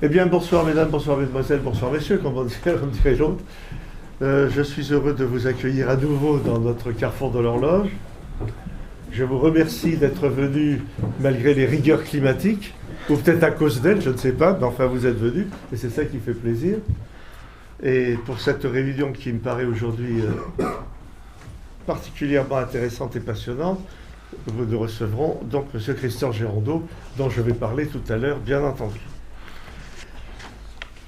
Eh bien, bonsoir mesdames, bonsoir mesdemoiselles, bonsoir messieurs, comme on dirait l'autre. Je suis heureux de vous accueillir à nouveau dans notre carrefour de l'horloge. Je vous remercie d'être venus malgré les rigueurs climatiques, ou peut-être à cause d'elles, je ne sais pas, mais enfin vous êtes venus, et c'est ça qui fait plaisir. Et pour cette réunion qui me paraît aujourd'hui particulièrement intéressante et passionnante, nous recevrons donc M. Christian Gérondeau, dont je vais parler tout à l'heure, bien entendu.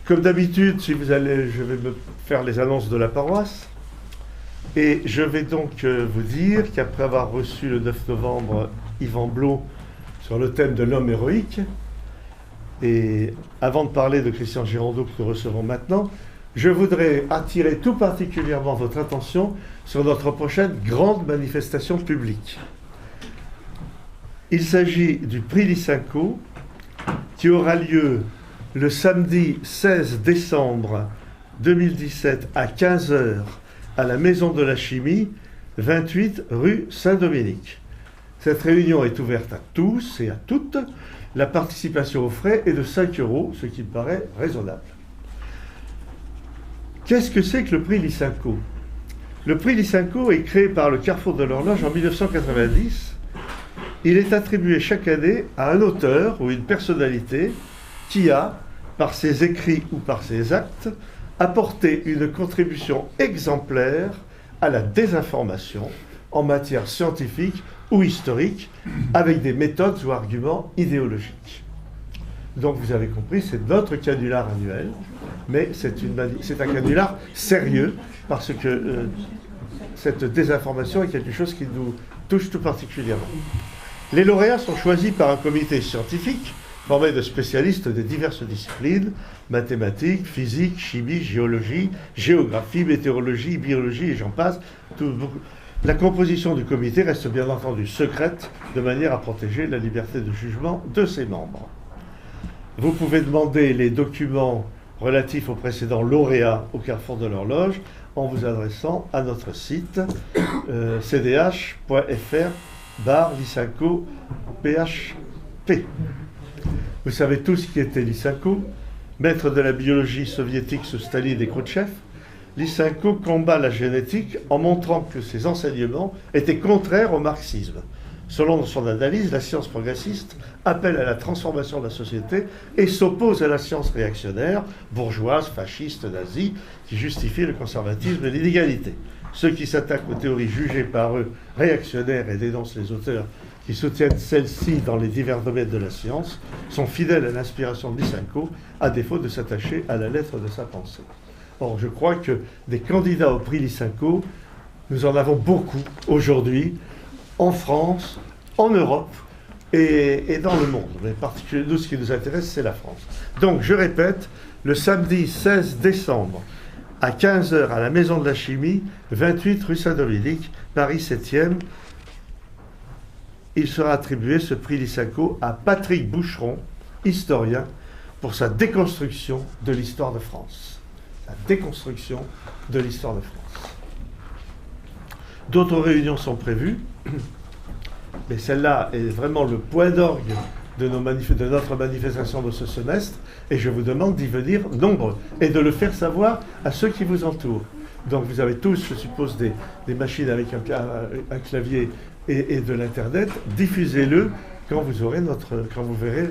Comme d'habitude, je vais me faire les annonces de la paroisse. Et je vais donc vous dire qu'après avoir reçu le 9 novembre Yvan Blot sur le thème de l'homme héroïque, et avant de parler de Christian Gérondeau que nous recevons maintenant, je voudrais attirer tout particulièrement votre attention sur notre prochaine grande manifestation publique. Il s'agit du prix Lysenko qui aura lieu le samedi 16 décembre 2017 à 15h à la Maison de la Chimie, 28 rue Saint-Dominique. Cette réunion est ouverte à tous et à toutes. La participation aux frais est de 5 €, ce qui me paraît raisonnable. Qu'est-ce que c'est que le prix Lysenko ? Le prix Lysenko est créé par le Carrefour de l'Horloge en 1990. Il est attribué chaque année à un auteur ou une personnalité qui a, par ses écrits ou par ses actes, apporté une contribution exemplaire à la désinformation en matière scientifique ou historique, avec des méthodes ou arguments idéologiques. Donc vous avez compris, c'est notre canular annuel, mais c'est un canular sérieux, parce que cette désinformation est quelque chose qui nous touche tout particulièrement. Les lauréats sont choisis par un comité scientifique formé de spécialistes des diverses disciplines, mathématiques, physique, chimie, géologie, géographie, météorologie, biologie et j'en passe. La composition du comité reste bien entendu secrète, de manière à protéger la liberté de jugement de ses membres. Vous pouvez demander les documents relatifs aux précédents lauréats au Carrefour de l'Horloge en vous adressant à notre site cdh.fr/Lysenko-PHP. Vous savez tous qui était Lysenko, maître de la biologie soviétique sous Staline et Khrouchtchev. Lysenko combat la génétique en montrant que ses enseignements étaient contraires au marxisme. Selon son analyse, la science progressiste appelle à la transformation de la société et s'oppose à la science réactionnaire, bourgeoise, fasciste, nazie, qui justifie le conservatisme et l'inégalité. Ceux qui s'attaquent aux théories jugées par eux réactionnaires et dénoncent les auteurs qui soutiennent celles-ci dans les divers domaines de la science sont fidèles à l'inspiration de Lysenko, à défaut de s'attacher à la lettre de sa pensée. Or, je crois que des candidats au prix Lysenko, nous en avons beaucoup aujourd'hui, en France, en Europe et dans le monde. Mais particulièrement, nous, ce qui nous intéresse, c'est la France. Donc, je répète, le samedi 16 décembre, à 15h à la Maison de la Chimie, 28 rue Saint-Dominique, Paris 7e, il sera attribué ce prix Lysenko à Patrick Boucheron, historien, pour sa déconstruction de l'histoire de France. La déconstruction de l'histoire de France. D'autres réunions sont prévues, mais celle-là est vraiment le point d'orgue de notre manifestation de ce semestre, et je vous demande d'y venir nombreux, et de le faire savoir à ceux qui vous entourent. Donc vous avez tous, je suppose, des machines avec un clavier et de l'Internet. Diffusez-le quand vous verrez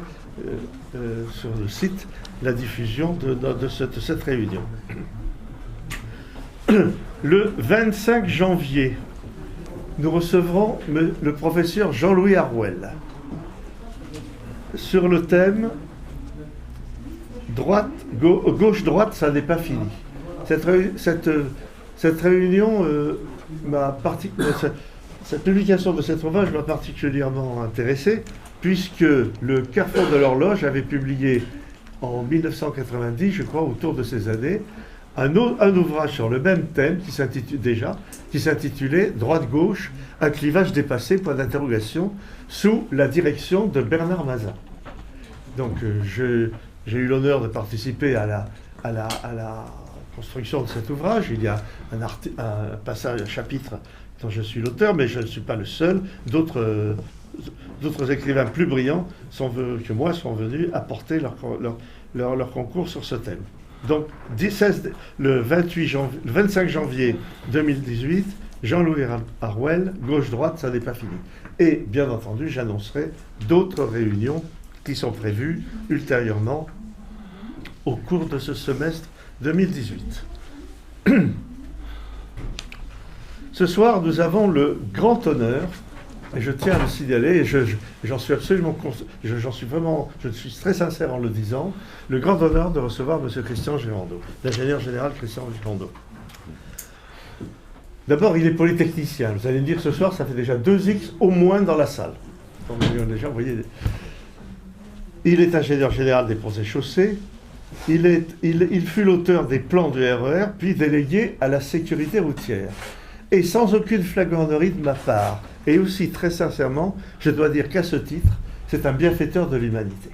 sur le site la diffusion de cette réunion. Le 25 janvier, nous recevrons le professeur Jean-Louis Harouel sur le thème gauche-droite, ça n'est pas fini. Cette réunion cette publication de cet ouvrage m'a particulièrement intéressé, puisque le Carrefour de l'Horloge avait publié en 1990, je crois, autour de ces années, un ouvrage sur le même thème qui s'intitulait Droite-gauche, un clivage dépassé, point d'interrogation, sous la direction de Bernard Mazin. Donc j'ai eu l'honneur de participer à la construction de cet ouvrage. Il y a un passage, un chapitre dont je suis l'auteur, mais je ne suis pas le seul. D'autres écrivains plus brillants que moi sont venus apporter leur concours sur ce thème. Donc, le 25 janvier 2018, Jean-Louis Harouel, gauche-droite, ça n'est pas fini. Et, bien entendu, j'annoncerai d'autres réunions qui sont prévues ultérieurement au cours de ce semestre 2018. Ce soir, nous avons le grand honneur, et je tiens à le signaler, et j'en suis absolument, j'en suis vraiment, je suis très sincère en le disant, le grand honneur de recevoir M. Christian Girondeau, l'ingénieur général Christian Girondeau. D'abord, il est polytechnicien. Vous allez me dire, ce soir, ça fait déjà 2x au moins dans la salle. Déjà, vous voyez, il est ingénieur général des ponts et chaussées. Il fut l'auteur des plans du RER, puis délégué à la sécurité routière. Et sans aucune flagornerie de ma part, et aussi très sincèrement, je dois dire qu'à ce titre, c'est un bienfaiteur de l'humanité.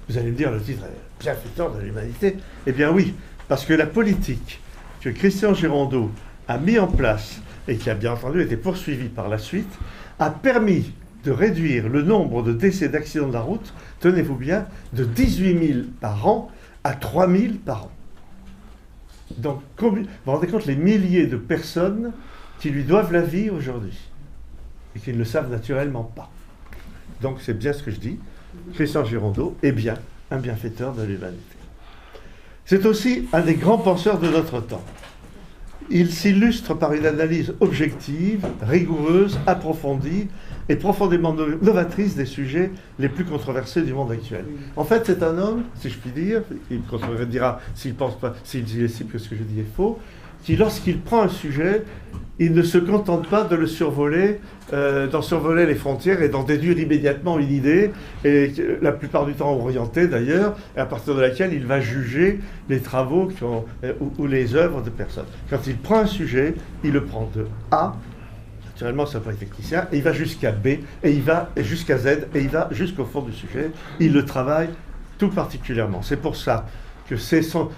Vous allez me dire, le titre est bienfaiteur de l'humanité. Eh bien oui, parce que la politique que Christian Girondeau a mis en place, et qui a bien entendu été poursuivie par la suite, a permis de réduire le nombre de décès d'accidents de la route, tenez-vous bien, de 18 000 par an à 3 000 par an. Donc, vous vous rendez compte les milliers de personnes qui lui doivent la vie aujourd'hui et qui ne le savent naturellement pas. Donc, c'est bien ce que je dis. Christian Girondeau est bien un bienfaiteur de l'humanité. C'est aussi un des grands penseurs de notre temps. Il s'illustre par une analyse objective, rigoureuse, approfondie et profondément novatrice des sujets les plus controversés du monde actuel. En fait, c'est un homme, si je puis dire, il dira s'il pense pas, s'il estime que ce que je dis est faux, qui, lorsqu'il prend un sujet, il ne se contente pas de le survoler, d'en survoler les frontières et d'en déduire immédiatement une idée, et la plupart du temps orientée d'ailleurs, et à partir de laquelle il va juger les travaux ou les œuvres de personnes. Quand il prend un sujet, il le prend de A, naturellement c'est un polytechnicien, et il va jusqu'à B, et il va jusqu'à Z, et il va jusqu'au fond du sujet. Il le travaille tout particulièrement. C'est pour ça que c'est son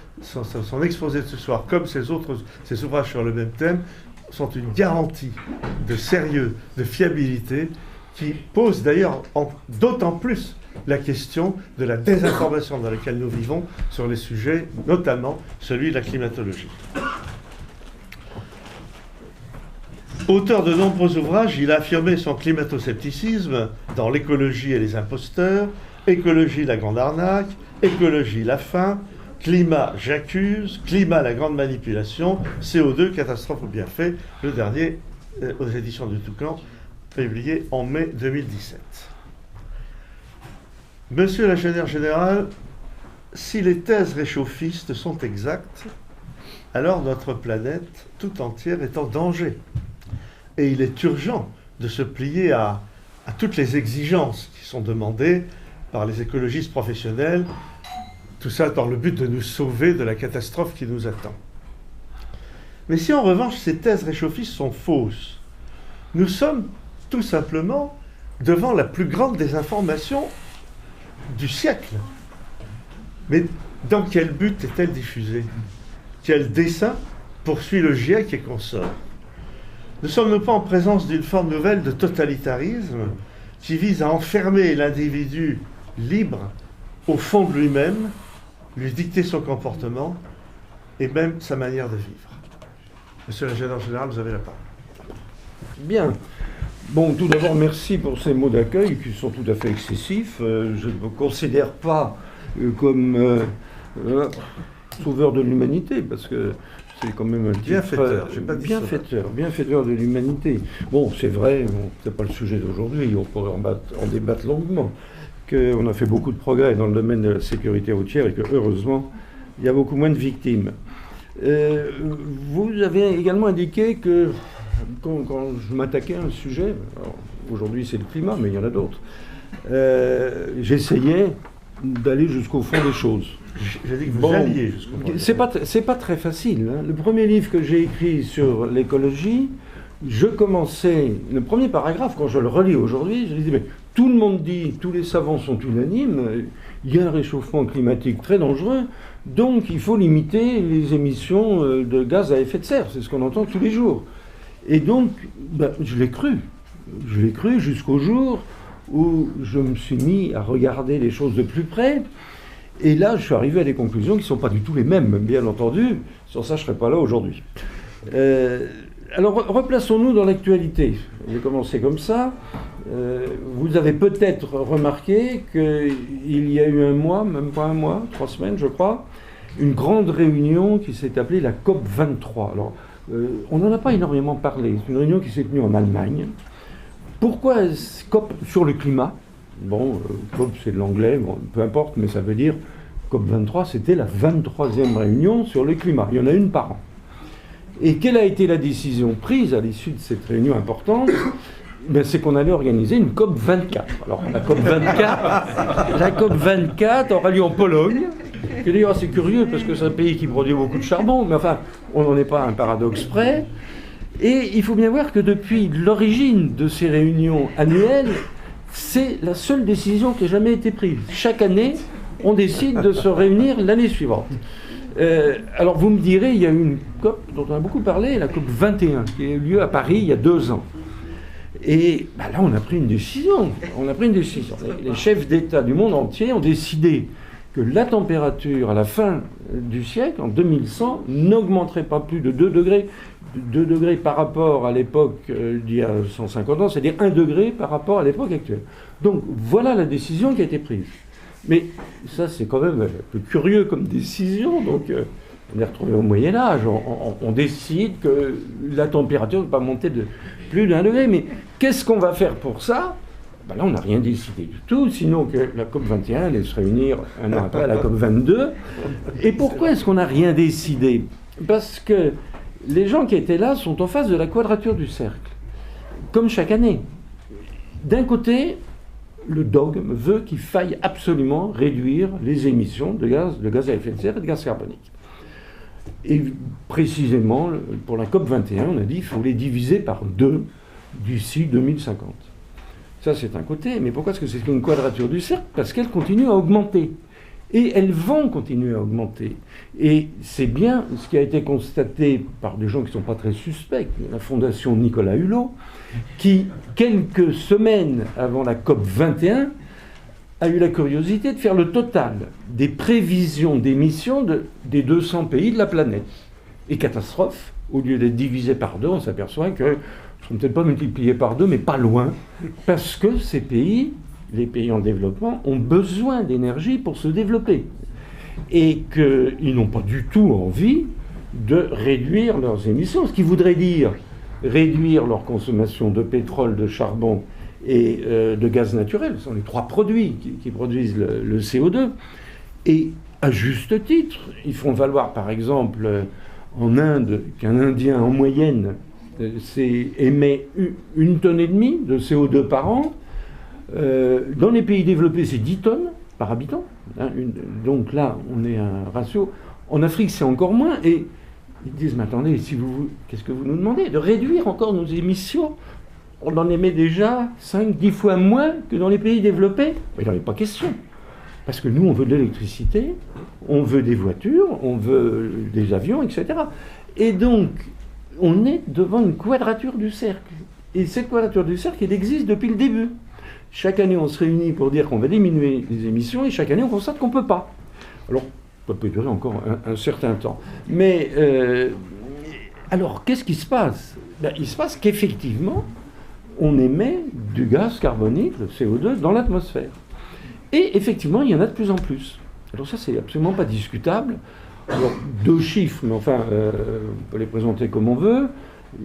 exposé de ce soir, comme ses ouvrages sur le même thème, sont une garantie de sérieux, de fiabilité, qui pose d'ailleurs d'autant plus la question de la désinformation dans laquelle nous vivons sur les sujets, notamment celui de la climatologie. Auteur de nombreux ouvrages, il a affirmé son climato-scepticisme dans L'écologie et les imposteurs, Écologie, la grande arnaque, Écologie, la fin, Climat, j'accuse, Climat, la grande manipulation, CO2, catastrophe ou bienfait, le dernier aux éditions du Toucan, publié en mai 2017. Monsieur l'ingénieur général, si les thèses réchauffistes sont exactes, alors notre planète tout entière est en danger. Et il est urgent de se plier à toutes les exigences qui sont demandées par les écologistes professionnels, tout ça dans le but de nous sauver de la catastrophe qui nous attend. Mais si en revanche ces thèses réchauffistes sont fausses, nous sommes tout simplement devant la plus grande désinformation du siècle. Mais dans quel but est-elle diffusée? Quel dessein poursuit le GIEC et consorts? Ne sommes-nous pas en présence d'une forme nouvelle de totalitarisme qui vise à enfermer l'individu libre au fond de lui-même, lui dicter son comportement et même sa manière de vivre? Monsieur l'ingénieur général, vous avez la parole. Bien. Bon, tout d'abord, merci pour ces mots d'accueil qui sont tout à fait excessifs. Je ne me considère pas comme sauveur de l'humanité, parce que c'est quand même un bienfaiteur, bienfaiteur de l'humanité. Bon, c'est vrai, c'est pas le sujet d'aujourd'hui, on pourrait en débattre longuement, qu'on a fait beaucoup de progrès dans le domaine de la sécurité routière et que, heureusement, il y a beaucoup moins de victimes. Vous avez également indiqué que quand je m'attaquais à un sujet, aujourd'hui c'est le climat, mais il y en a d'autres, j'essayais d'aller jusqu'au fond des choses. J'ai dit que vous alliez jusqu'au fond des choses. C'est pas très facile. Hein. Le premier livre que j'ai écrit sur l'écologie, je commençais, le premier paragraphe, quand je le relis aujourd'hui, je disais, mais tout le monde dit, tous les savants sont unanimes, il y a un réchauffement climatique très dangereux, donc il faut limiter les émissions de gaz à effet de serre, c'est ce qu'on entend tous les jours. Et donc, je l'ai cru. Je l'ai cru jusqu'au jour où je me suis mis à regarder les choses de plus près. Et là, je suis arrivé à des conclusions qui ne sont pas du tout les mêmes, bien entendu. Sur ça, je ne serais pas là aujourd'hui. Alors, replaçons-nous dans l'actualité. J'ai commencé comme ça. Vous avez peut-être remarqué qu'il y a eu un mois, même pas un mois, 3 semaines, je crois, une grande réunion qui s'est appelée la COP 23. Alors, on n'en a pas énormément parlé. C'est une réunion qui s'est tenue en Allemagne. Pourquoi COP sur le climat? Bon, COP c'est de l'anglais, bon, peu importe, mais ça veut dire COP 23, c'était la 23e réunion sur le climat. Il y en a une par an. Et quelle a été la décision prise à l'issue de cette réunion importante? Ben, c'est qu'on allait organiser une COP 24. Alors la COP 24 aura lieu en Pologne. Et d'ailleurs c'est curieux parce que c'est un pays qui produit beaucoup de charbon, mais enfin on n'en est pas à un paradoxe près. Et il faut bien voir que depuis l'origine de ces réunions annuelles, c'est la seule décision qui n'a jamais été prise. Chaque année, on décide de se réunir l'année suivante. Alors vous me direz, il y a eu une COP dont on a beaucoup parlé, la COP 21, qui a eu lieu à Paris il y a 2 ans. Et bah là, on a pris une décision. Les chefs d'État du monde entier ont décidé que la température à la fin du siècle, en 2100, n'augmenterait pas plus de 2 degrés. 2 degrés par rapport à l'époque d'il y a 150 ans, c'est-à-dire 1 degré par rapport à l'époque actuelle. Donc voilà la décision qui a été prise. Mais ça, c'est quand même un peu curieux comme décision. Donc on est retrouvé au Moyen-Âge. On décide que la température ne va pas monter de plus d'1 degré. Mais qu'est-ce qu'on va faire pour ça? Ben là, on n'a rien décidé du tout, sinon que la COP 21 allait se réunir un an après la COP 22. Et pourquoi est-ce qu'on n'a rien décidé? Parce que les gens qui étaient là sont en face de la quadrature du cercle, comme chaque année. D'un côté, le dogme veut qu'il faille absolument réduire les émissions de gaz à effet de serre et de gaz carbonique. Et précisément, pour la COP 21, on a dit qu'il faut les diviser par 2 d'ici 2050. Ça, c'est un côté. Mais pourquoi est-ce que c'est une quadrature du cercle? Parce qu'elles continuent à augmenter. Et elles vont continuer à augmenter. Et c'est bien ce qui a été constaté par des gens qui ne sont pas très suspects, la fondation Nicolas Hulot, qui, quelques semaines avant la COP 21, a eu la curiosité de faire le total des prévisions d'émissions des 200 pays de la planète. Et catastrophe, au lieu d'être divisé par 2, on s'aperçoit que ne sont peut-être pas multipliés par 2, mais pas loin, parce que ces pays, les pays en développement, ont besoin d'énergie pour se développer. Et qu'ils n'ont pas du tout envie de réduire leurs émissions, ce qui voudrait dire réduire leur consommation de pétrole, de charbon et de gaz naturel. Ce sont les 3 produits qui produisent le CO2. Et à juste titre, ils font valoir par exemple en Inde qu'un Indien en moyenne émet 1,5 tonne de CO2 par an. Dans les pays développés, c'est 10 tonnes par habitant. Donc là, on est à un ratio. En Afrique, c'est encore moins. Et ils disent, mais attendez, qu'est-ce que vous nous demandez? De réduire encore nos émissions? On en émet déjà 5-10 fois moins que dans les pays développés. Mais il n'en est pas question. Parce que nous, on veut de l'électricité, on veut des voitures, on veut des avions, etc. Et donc, on est devant une quadrature du cercle. Et cette quadrature du cercle, elle existe depuis le début. Chaque année, on se réunit pour dire qu'on va diminuer les émissions, et chaque année, on constate qu'on ne peut pas. Alors, ça peut durer encore un certain temps. Mais, alors, qu'est-ce qui se passe? Il se passe qu'effectivement, on émet du gaz carbonique, le CO2, dans l'atmosphère. Et effectivement, il y en a de plus en plus. Alors ça, c'est absolument pas discutable. Alors, 2 chiffres, mais enfin, on peut les présenter comme on veut.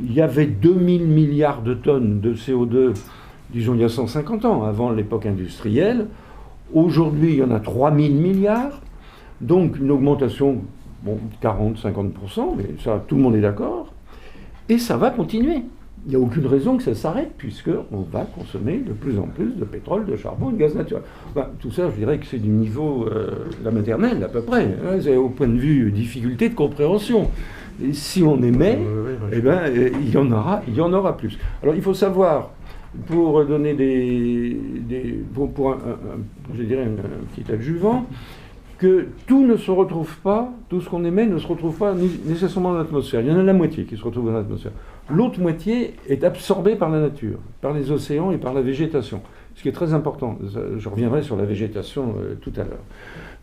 Il y avait 2000 milliards de tonnes de CO2, disons, il y a 150 ans, avant l'époque industrielle. Aujourd'hui, il y en a 3000 milliards. Donc, une augmentation, bon, 40-50%, mais ça, tout le monde est d'accord. Et ça va continuer. Il n'y a aucune raison que ça s'arrête, puisqu'on va consommer de plus en plus de pétrole, de charbon et de gaz naturel. Enfin, tout ça, je dirais que c'est du niveau la maternelle, à peu près. Hein, c'est au point de vue difficulté de compréhension. Et si on émet, eh ben, il y en aura plus. Alors, il faut savoir, pour donner je dirais un petit adjuvant, que tout ne se retrouve pas, tout ce qu'on émet ne se retrouve pas nécessairement dans l'atmosphère. Il y en a la moitié qui se retrouve dans l'atmosphère. L'autre moitié est absorbée par la nature, par les océans et par la végétation. ce qui est très important. Je reviendrai sur la végétation tout à l'heure.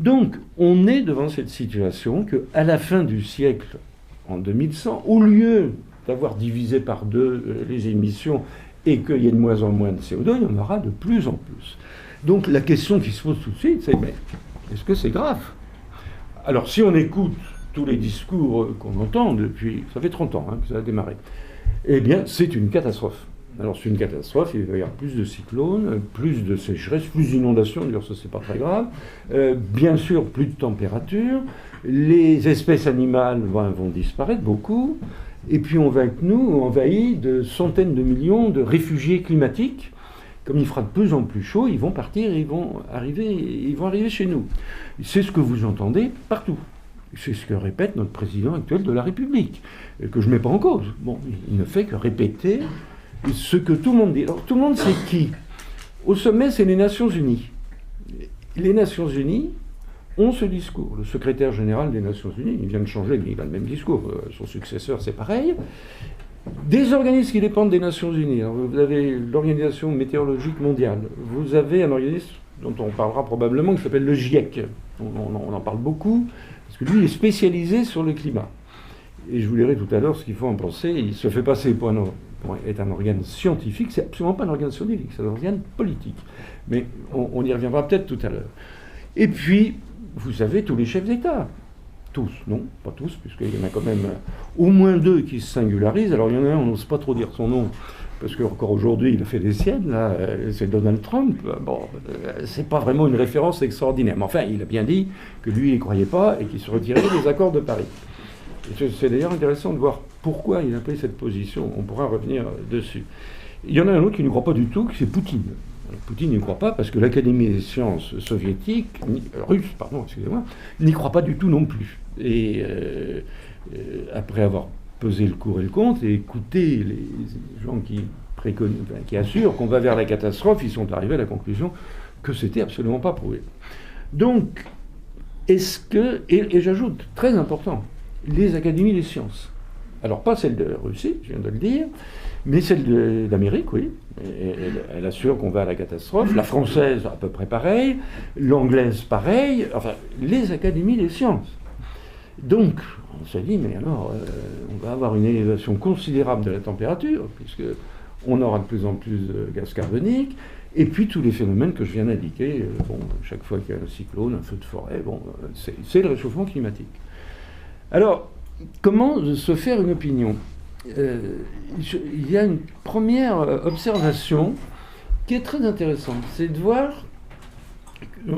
Donc, on est devant cette situation qu'à la fin du siècle, en 2100, au lieu d'avoir divisé par 2 les émissions et qu'il y ait de moins en moins de CO2, il y en aura de plus en plus. Donc la question qui se pose tout de suite, c'est mais est-ce que c'est grave? Alors si on écoute tous les discours qu'on entend depuis, ça fait 30 ans que ça a démarré, eh bien c'est une catastrophe. Alors c'est une catastrophe, il va y avoir plus de cyclones, plus de sécheresse, plus d'inondations, d'ailleurs ça c'est pas très grave, bien sûr plus de température, les espèces animales vont disparaître beaucoup, et puis on va être, nous, envahis de centaines de millions de réfugiés climatiques. Comme il fera de plus en plus chaud, ils vont partir, ils vont arriver chez nous. C'est ce que vous entendez partout. C'est ce que répète notre président actuel de la République, que je ne mets pas en cause. Bon, il ne fait que répéter ce que tout le monde dit. Alors tout le monde, c'est qui? Au sommet, c'est les Nations Unies. Les Nations Unies ont ce discours. Le secrétaire général des Nations Unies, il vient de changer, mais il a le même discours. Son successeur, c'est pareil. Des organismes qui dépendent des Nations Unies. Alors, vous avez l'Organisation météorologique mondiale. Vous avez un organisme dont on parlera probablement, qui s'appelle le GIEC. On en parle beaucoup, parce que lui, il est spécialisé sur le climat. Et je vous dirai tout à l'heure ce qu'il faut en penser. Il se fait passer pour être un organe scientifique. C'est absolument pas un organe scientifique, c'est un organe politique. Mais on y reviendra peut-être tout à l'heure. Et puis, vous avez tous les chefs d'État. Tous, non, pas tous, puisqu'il y en a quand même au moins 2 qui se singularisent. Alors il y en a un, on n'ose pas trop dire son nom, parce qu'encore aujourd'hui, il a fait des siennes, là, c'est Donald Trump. Bon, c'est pas vraiment une référence extraordinaire. Mais enfin, il a bien dit que lui, il n'y croyait pas et qu'il se retirait des accords de Paris. Et c'est d'ailleurs intéressant de voir pourquoi il a pris cette position. On pourra revenir dessus. Il y en a un autre qui ne croit pas du tout, c'est Poutine. Poutine n'y croit pas parce que l'Académie des sciences soviétique, russe, pardon, excusez-moi, n'y croit pas du tout non plus. Et après avoir pesé le pour et le contre et écouté les gens qui assurent qu'on va vers la catastrophe, ils sont arrivés à la conclusion que c'était absolument pas prouvé. Donc, est-ce que, et j'ajoute, très important, les académies des sciences. Alors pas celle de Russie, je viens de le dire, mais celle d'Amérique, oui. Elle assure qu'on va à la catastrophe. La française, à peu près pareil. L'anglaise, pareil. Enfin, les académies des sciences. Donc, on s'est dit, mais alors, on va avoir une élévation considérable de la température, puisqu'on aura de plus en plus de gaz carbonique, et puis tous les phénomènes que je viens d'indiquer. Bon, chaque fois qu'il y a un cyclone, un feu de forêt, bon, c'est le réchauffement climatique. Alors, comment se faire une opinion? Il y a une première observation qui est très intéressante, c'est de voir,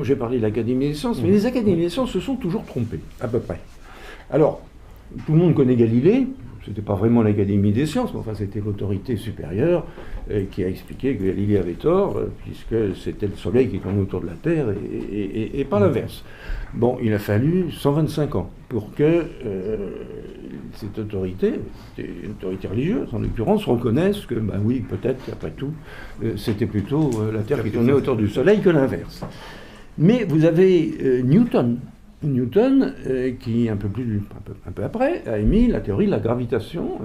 j'ai parlé de l'Académie des sciences, mais les académies des sciences se sont toujours trompées, à peu près. Alors, tout le monde connaît Galilée, c'était pas vraiment l'Académie des sciences, mais enfin c'était l'autorité supérieure qui a expliqué que Galilée avait tort, puisque c'était le Soleil qui tournait autour de la Terre et pas l'inverse. Bon, il a fallu 125 ans pour que cette autorité, une autorité religieuse en l'occurrence, reconnaisse que, ben oui, peut-être qu'après tout, c'était plutôt la Terre qui tournait autour du Soleil que l'inverse. Mais vous avez Newton, qui, un peu après, a émis la théorie de la gravitation,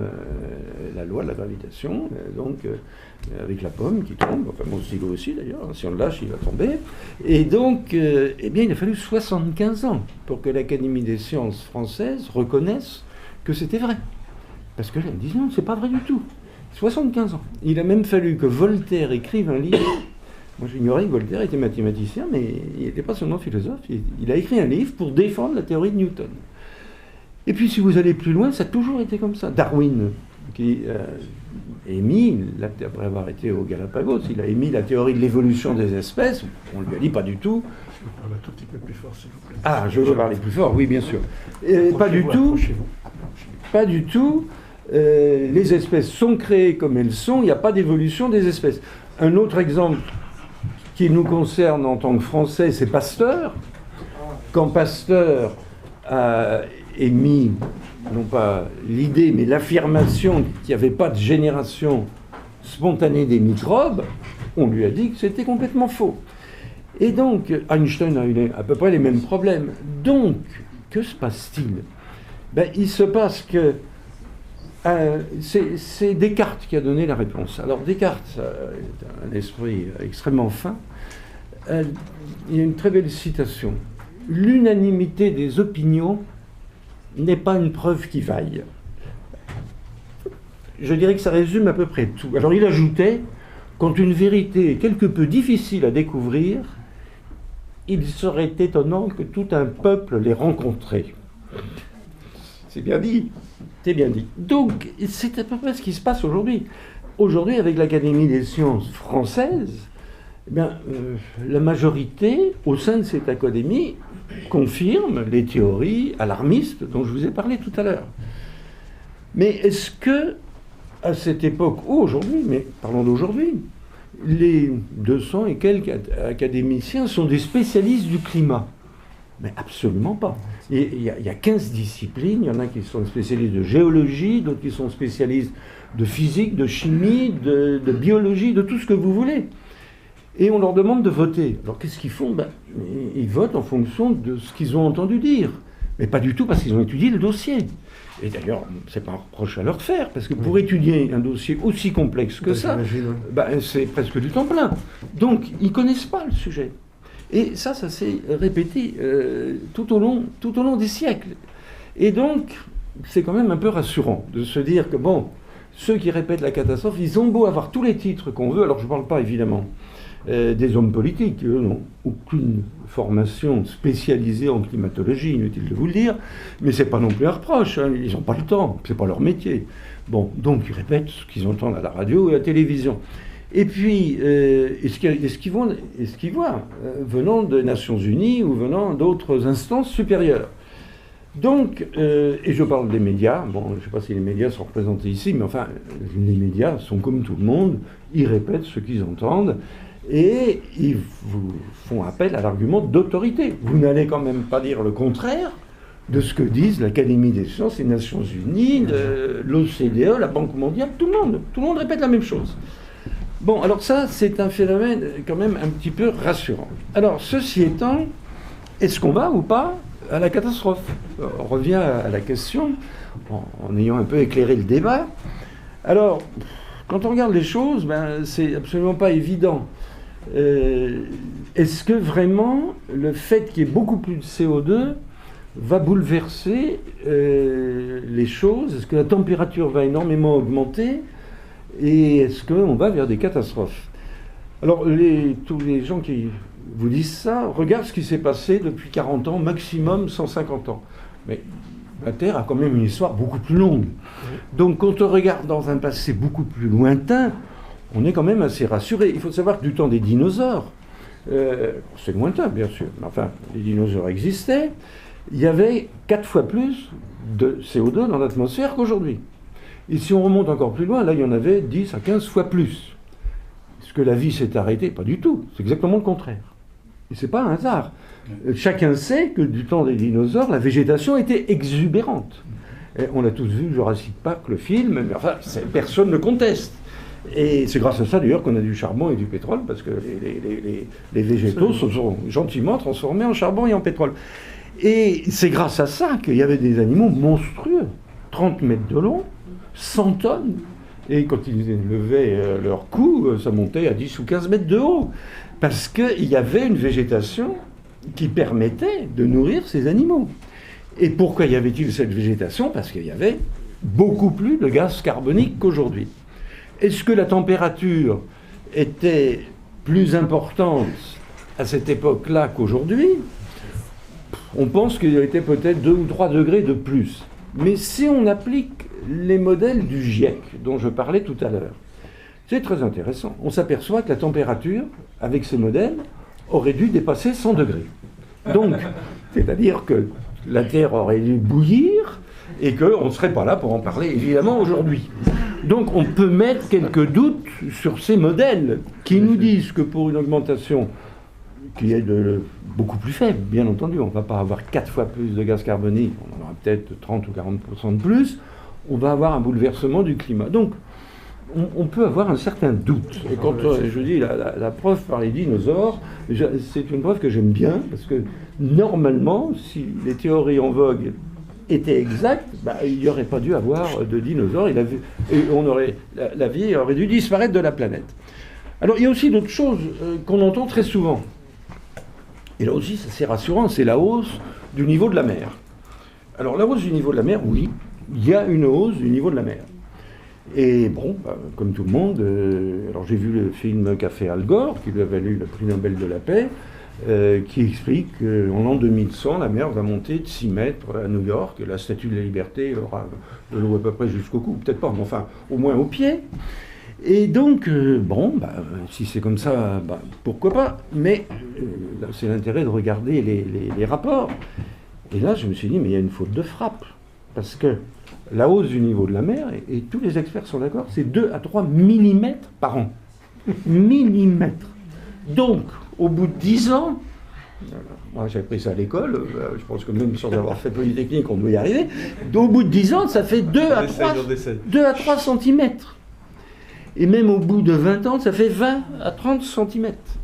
la loi de la gravitation, avec la pomme qui tombe, enfin mon stylo aussi d'ailleurs, si on le lâche, il va tomber. Et donc, eh bien, il a fallu 75 ans pour que l'Académie des sciences françaises reconnaisse que c'était vrai. Parce que là, ils disent non, c'est pas vrai du tout. 75 ans. Il a même fallu que Voltaire écrive un livre. Moi, j'ignorais que Voltaire était mathématicien, mais il n'était pas seulement philosophe. Il a écrit un livre pour défendre la théorie de Newton. Et puis, si vous allez plus loin, ça a toujours été comme ça. Darwin, qui émis, après avoir été au Galapagos, il a émis la théorie de l'évolution des espèces. On ne lui a dit pas du tout. Je vous parle un tout petit peu plus fort, s'il vous plaît. Ah, je veux parler plus fort, oui, bien sûr. Pas du tout. Pas du tout. Les espèces sont créées comme elles sont. Il n'y a pas d'évolution des espèces. Un autre exemple qui nous concerne en tant que Français, c'est Pasteur. Quand Pasteur a émis, non pas l'idée, mais l'affirmation qu'il n'y avait pas de génération spontanée des microbes, on lui a dit que c'était complètement faux. Et donc, Einstein a eu à peu près les mêmes problèmes. Donc, que se passe-t-il? Ben, il se passe que C'est Descartes qui a donné la réponse. Alors Descartes est un esprit extrêmement fin. Il y a une très belle citation. L'unanimité des opinions n'est pas une preuve qui vaille. Je dirais que ça résume à peu près tout. Alors il ajoutait, quand une vérité est quelque peu difficile à découvrir, il serait étonnant que tout un peuple l'ait rencontrée. C'est bien dit. C'est bien dit. Donc, c'est à peu près ce qui se passe aujourd'hui. Aujourd'hui, avec l'Académie des sciences françaises, eh bien, la majorité, au sein de cette académie, confirme les théories alarmistes dont je vous ai parlé tout à l'heure. Mais est-ce que, à cette époque, ou aujourd'hui, mais parlons d'aujourd'hui, les 200 et quelques académiciens sont des spécialistes du climat? Mais absolument pas. Il y a 15 disciplines, il y en a qui sont spécialistes de géologie, d'autres qui sont spécialistes de physique, de chimie, de biologie, de tout ce que vous voulez. Et on leur demande de voter. Alors qu'est-ce qu'ils font? Ils votent en fonction de ce qu'ils ont entendu dire. Mais pas du tout parce qu'ils ont étudié le dossier. Et d'ailleurs, c'est pas un reproche à leur faire, parce que pour étudier un dossier aussi complexe que ça, c'est presque du temps plein. Donc, ils connaissent pas le sujet. Et ça s'est répété tout au long des siècles. Et donc, c'est quand même un peu rassurant de se dire que, bon, ceux qui répètent la catastrophe, ils ont beau avoir tous les titres qu'on veut, alors je ne parle pas évidemment des hommes politiques, eux n'ont aucune formation spécialisée en climatologie, inutile de vous le dire, mais c'est pas non plus un reproche, hein, ils n'ont pas le temps, c'est pas leur métier. Bon, donc ils répètent ce qu'ils entendent à la radio et à la télévision. Et puis, est-ce qu'ils voient venant des Nations Unies ou venant d'autres instances supérieures. Donc, et je parle des médias, bon, je ne sais pas si les médias sont représentés ici, mais enfin, les médias sont comme tout le monde, ils répètent ce qu'ils entendent, et ils vous font appel à l'argument d'autorité. Vous n'allez quand même pas dire le contraire de ce que disent l'Académie des sciences, les Nations Unies, l'OCDE, la Banque mondiale, tout le monde répète la même chose. Bon, alors ça, c'est un phénomène quand même un petit peu rassurant. Alors, ceci étant, est-ce qu'on va ou pas à la catastrophe? On revient à la question, en ayant un peu éclairé le débat. Alors, quand on regarde les choses, c'est absolument pas évident. Est-ce que vraiment le fait qu'il y ait beaucoup plus de CO2 va bouleverser les choses? Est-ce que la température va énormément augmenter? Et est-ce qu'on va vers des catastrophes? Alors, tous les gens qui vous disent ça, regardent ce qui s'est passé depuis 40 ans, maximum 150 ans. Mais la Terre a quand même une histoire beaucoup plus longue. Donc, quand on regarde dans un passé beaucoup plus lointain, on est quand même assez rassuré. Il faut savoir que du temps des dinosaures, c'est lointain, bien sûr, mais enfin, les dinosaures existaient, il y avait 4 fois plus de CO2 dans l'atmosphère qu'aujourd'hui. Et si on remonte encore plus loin, là, il y en avait 10 à 15 fois plus. Est-ce que la vie s'est arrêtée? Pas du tout. C'est exactement le contraire. Et c'est pas un hasard. Chacun sait que du temps des dinosaures, la végétation était exubérante. Et on a tous vu Jurassic Park, le film, mais enfin, personne ne conteste. Et c'est grâce à ça, d'ailleurs, qu'on a du charbon et du pétrole, parce que les végétaux se sont gentiment transformés en charbon et en pétrole. Et c'est grâce à ça qu'il y avait des animaux monstrueux, 30 mètres de long, 100 tonnes, et quand ils levaient leur cou, ça montait à 10 ou 15 mètres de haut, parce qu'il y avait une végétation qui permettait de nourrir ces animaux. Et pourquoi y avait-il cette végétation? Parce qu'il y avait beaucoup plus de gaz carbonique qu'aujourd'hui. Est-ce que la température était plus importante à cette époque-là qu'aujourd'hui? On pense qu'il y était peut-être 2 ou 3 degrés de plus. Mais si on applique les modèles du GIEC dont je parlais tout à l'heure, c'est très intéressant. On s'aperçoit que la température, avec ces modèles, aurait dû dépasser 100 degrés. Donc, c'est-à-dire que la Terre aurait dû bouillir et qu'on ne serait pas là pour en parler, évidemment, aujourd'hui. Donc, on peut mettre quelques doutes sur ces modèles qui nous disent que pour une augmentation qui est beaucoup plus faible, bien entendu, on ne va pas avoir 4 fois plus de gaz carbonique, on en aura peut-être 30 ou 40% de plus, on va avoir un bouleversement du climat. Donc, on peut avoir un certain doute. Et quand je dis la preuve par les dinosaures, c'est une preuve que j'aime bien, parce que normalement, si les théories en vogue était exact, il n'y aurait pas dû avoir de dinosaures, et la vie aurait dû disparaître de la planète. Alors il y a aussi d'autres choses qu'on entend très souvent. Et là aussi, c'est assez rassurant, c'est la hausse du niveau de la mer. Alors la hausse du niveau de la mer, oui, il y a une hausse du niveau de la mer. Et bon, comme tout le monde, alors j'ai vu le film qu'a fait Al Gore, qui lui a valu le prix Nobel de la paix, qui explique qu'en l'an 2100, la mer va monter de 6 mètres à New York, et la Statue de la Liberté aura de l'eau à peu près jusqu'au cou, peut-être pas, mais enfin, au moins au pied. Et donc, si c'est comme ça, pourquoi pas. Mais là, c'est l'intérêt de regarder les rapports. Et là, je me suis dit, mais il y a une faute de frappe. Parce que la hausse du niveau de la mer, et tous les experts sont d'accord, c'est 2 à 3 millimètres par an. Millimètres. Donc, au bout de 10 ans, moi j'ai appris ça à l'école, je pense que même sans avoir fait Polytechnique, on doit y arriver. Au bout de 10 ans, ça fait 2 à 3 centimètres. Et même au bout de 20 ans, ça fait 20 à 30 centimètres.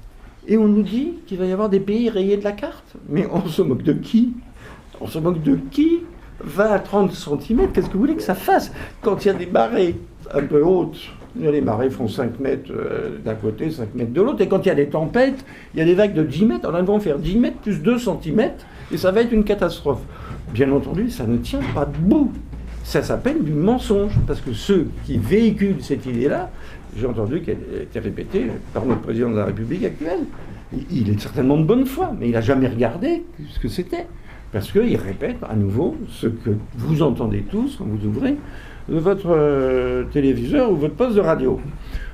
Et on nous dit qu'il va y avoir des pays rayés de la carte. Mais on se moque de qui? On se moque de qui? 20 à 30 centimètres, qu'est-ce que vous voulez que ça fasse? Quand il y a des marées un peu hautes, les marées font 5 mètres d'un côté, 5 mètres de l'autre, et quand il y a des tempêtes, il y a des vagues de 10 mètres, alors elles vont faire 10 mètres plus 2 centimètres, et ça va être une catastrophe. Bien entendu, ça ne tient pas debout. Ça s'appelle du mensonge, parce que ceux qui véhiculent cette idée-là, j'ai entendu qu'elle a été répétée par notre président de la République actuelle. Il est certainement de bonne foi, mais il n'a jamais regardé ce que c'était. Parce qu'il répète à nouveau ce que vous entendez tous quand vous ouvrez votre téléviseur ou votre poste de radio.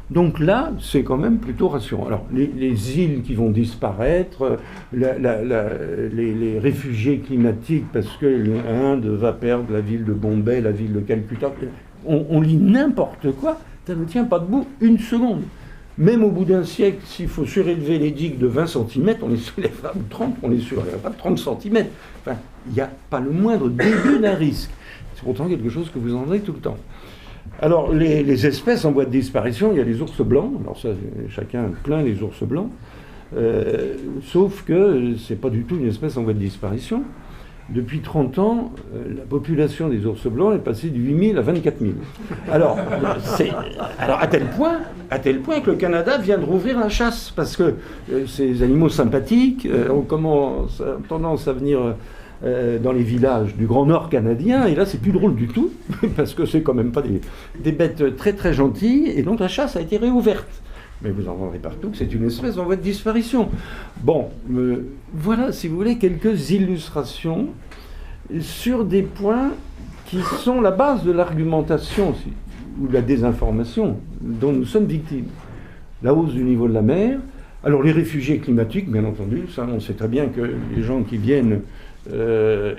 Donc là, c'est quand même plutôt rassurant. Alors, les îles qui vont disparaître, les réfugiés climatiques, parce que l'Inde va perdre la ville de Bombay, la ville de Calcutta, on lit n'importe quoi, ça ne tient pas debout une seconde. Même au bout d'un siècle, s'il faut surélever les digues de 20 cm, on les soulèvera, ou 30, on les soulèvera pas de 30 cm. Enfin, il n'y a pas le moindre début d'un risque. C'est pourtant quelque chose que vous entendez tout le temps. Alors, les espèces en voie de disparition, il y a les ours blancs. Alors ça, chacun plaint les ours blancs. Sauf que c'est pas du tout une espèce en voie de disparition. Depuis 30 ans, la population des ours blancs est passée de 8 000 à 24 000. Alors à tel point que le Canada vient de rouvrir la chasse, parce que ces animaux sympathiques ont tendance à venir dans les villages du Grand Nord canadien, et là c'est plus drôle du tout, parce que c'est quand même pas des bêtes très très gentilles, et donc la chasse a été réouverte. Mais vous entendrez partout que c'est une espèce en voie de disparition. Bon, voilà, si vous voulez, quelques illustrations sur des points qui sont la base de l'argumentation ou de la désinformation dont nous sommes victimes. La hausse du niveau de la mer. Alors les réfugiés climatiques, bien entendu, ça on sait très bien que les gens qui viennent,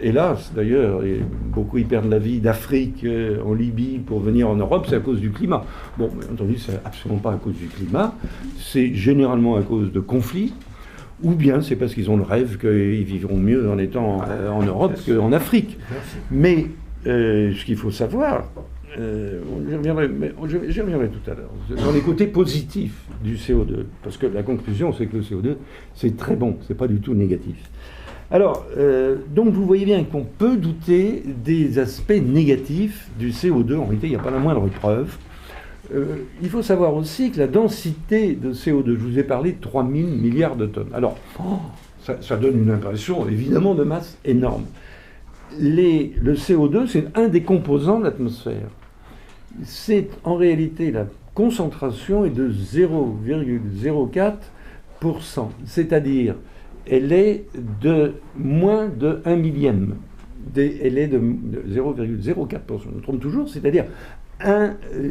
hélas d'ailleurs, et beaucoup y perdent la vie d'Afrique en Libye pour venir en Europe, c'est à cause du climat. Bon, bien entendu, c'est absolument pas à cause du climat, c'est généralement à cause de conflits, ou bien c'est parce qu'ils ont le rêve qu'ils vivront mieux en étant en Europe qu'en Afrique. Mais ce qu'il faut savoir, j'y reviendrai tout à l'heure, dans les côtés positifs du CO2, parce que la conclusion c'est que le CO2 c'est très bon, c'est pas du tout négatif. Alors, donc vous voyez bien qu'on peut douter des aspects négatifs du CO2, en réalité il n'y a pas la moindre preuve. Il faut savoir aussi que la densité de CO2, je vous ai parlé de 3000 milliards de tonnes. Alors, ça donne une impression évidemment de masse énorme. Le CO2 c'est un des composants de l'atmosphère. C'est en réalité la concentration est de 0,04%, c'est-à-dire elle est de moins de 1 millième. Elle est de 0,04%. Je me trompe toujours, c'est-à-dire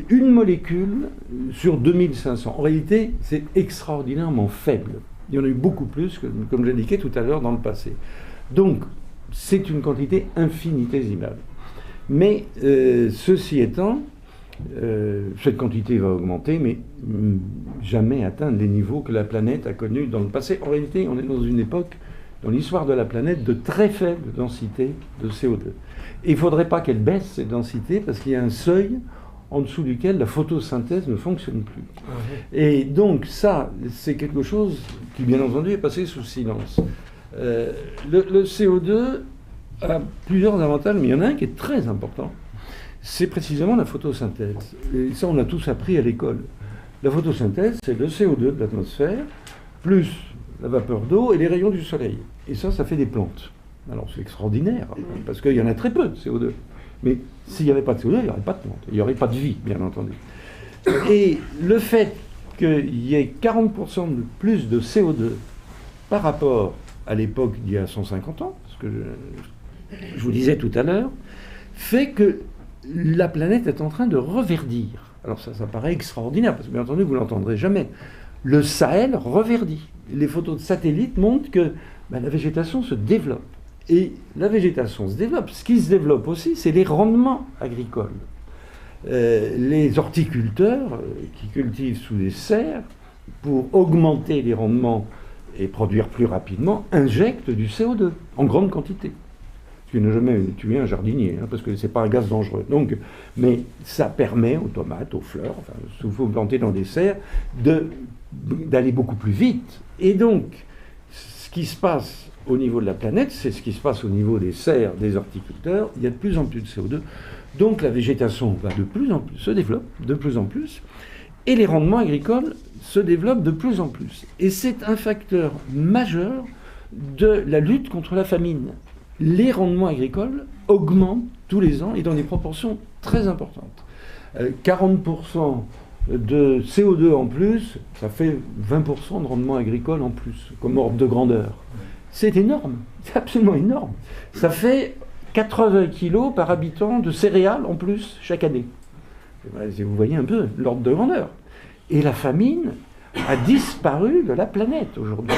une molécule sur 2500. En réalité, c'est extraordinairement faible. Il y en a eu beaucoup plus, comme j'indiquais tout à l'heure, dans le passé. Donc, c'est une quantité infinitésimale. Mais, ceci étant, cette quantité va augmenter, mais jamais atteindre les niveaux que la planète a connus dans le passé. En réalité, on est dans une époque, dans l'histoire de la planète, de très faible densité de CO2. Et il ne faudrait pas qu'elle baisse, cette densité, parce qu'il y a un seuil en dessous duquel la photosynthèse ne fonctionne plus. Et donc ça, c'est quelque chose qui, bien entendu, est passé sous silence. Le CO2, a plusieurs avantages, mais il y en a un qui est très important. C'est précisément la photosynthèse. Et ça, on a tous appris à l'école. La photosynthèse, c'est le CO2 de l'atmosphère, plus la vapeur d'eau et les rayons du soleil. Et ça fait des plantes. Alors c'est extraordinaire, parce qu'il y en a très peu de CO2. Mais s'il n'y avait pas de CO2, il n'y aurait pas de plantes. Il n'y aurait pas de vie, bien entendu. Et le fait qu'il y ait 40% de plus de CO2 par rapport à l'époque d'il y a 150 ans, ce que je vous disais tout à l'heure, fait que la planète est en train de reverdir. Alors ça paraît extraordinaire, parce que bien entendu, vous ne l'entendrez jamais. Le Sahel reverdit. Les photos de satellites montrent que la végétation se développe. Et la végétation se développe. Ce qui se développe aussi, c'est les rendements agricoles. Les horticulteurs qui cultivent sous des serres, pour augmenter les rendements et produire plus rapidement, injectent du CO2 en grande quantité. Tu n'as jamais tué un jardinier, parce que ce n'est pas un gaz dangereux. Donc, mais ça permet aux tomates, aux fleurs, enfin, si vous plantez dans des serres, d'aller beaucoup plus vite. Et donc, ce qui se passe au niveau de la planète, c'est ce qui se passe au niveau des serres, des horticulteurs. Il y a de plus en plus de CO2. Donc la végétation va de plus en plus, se développe de plus en plus, et les rendements agricoles se développent de plus en plus. Et c'est un facteur majeur de la lutte contre la famine. Les rendements agricoles augmentent tous les ans et dans des proportions très importantes. 40% de CO2 en plus, ça fait 20% de rendement agricole en plus, comme ordre de grandeur. C'est énorme, c'est absolument énorme. Ça fait 80 kilos par habitant de céréales en plus chaque année. Vous voyez un peu l'ordre de grandeur. Et la famine a disparu de la planète aujourd'hui.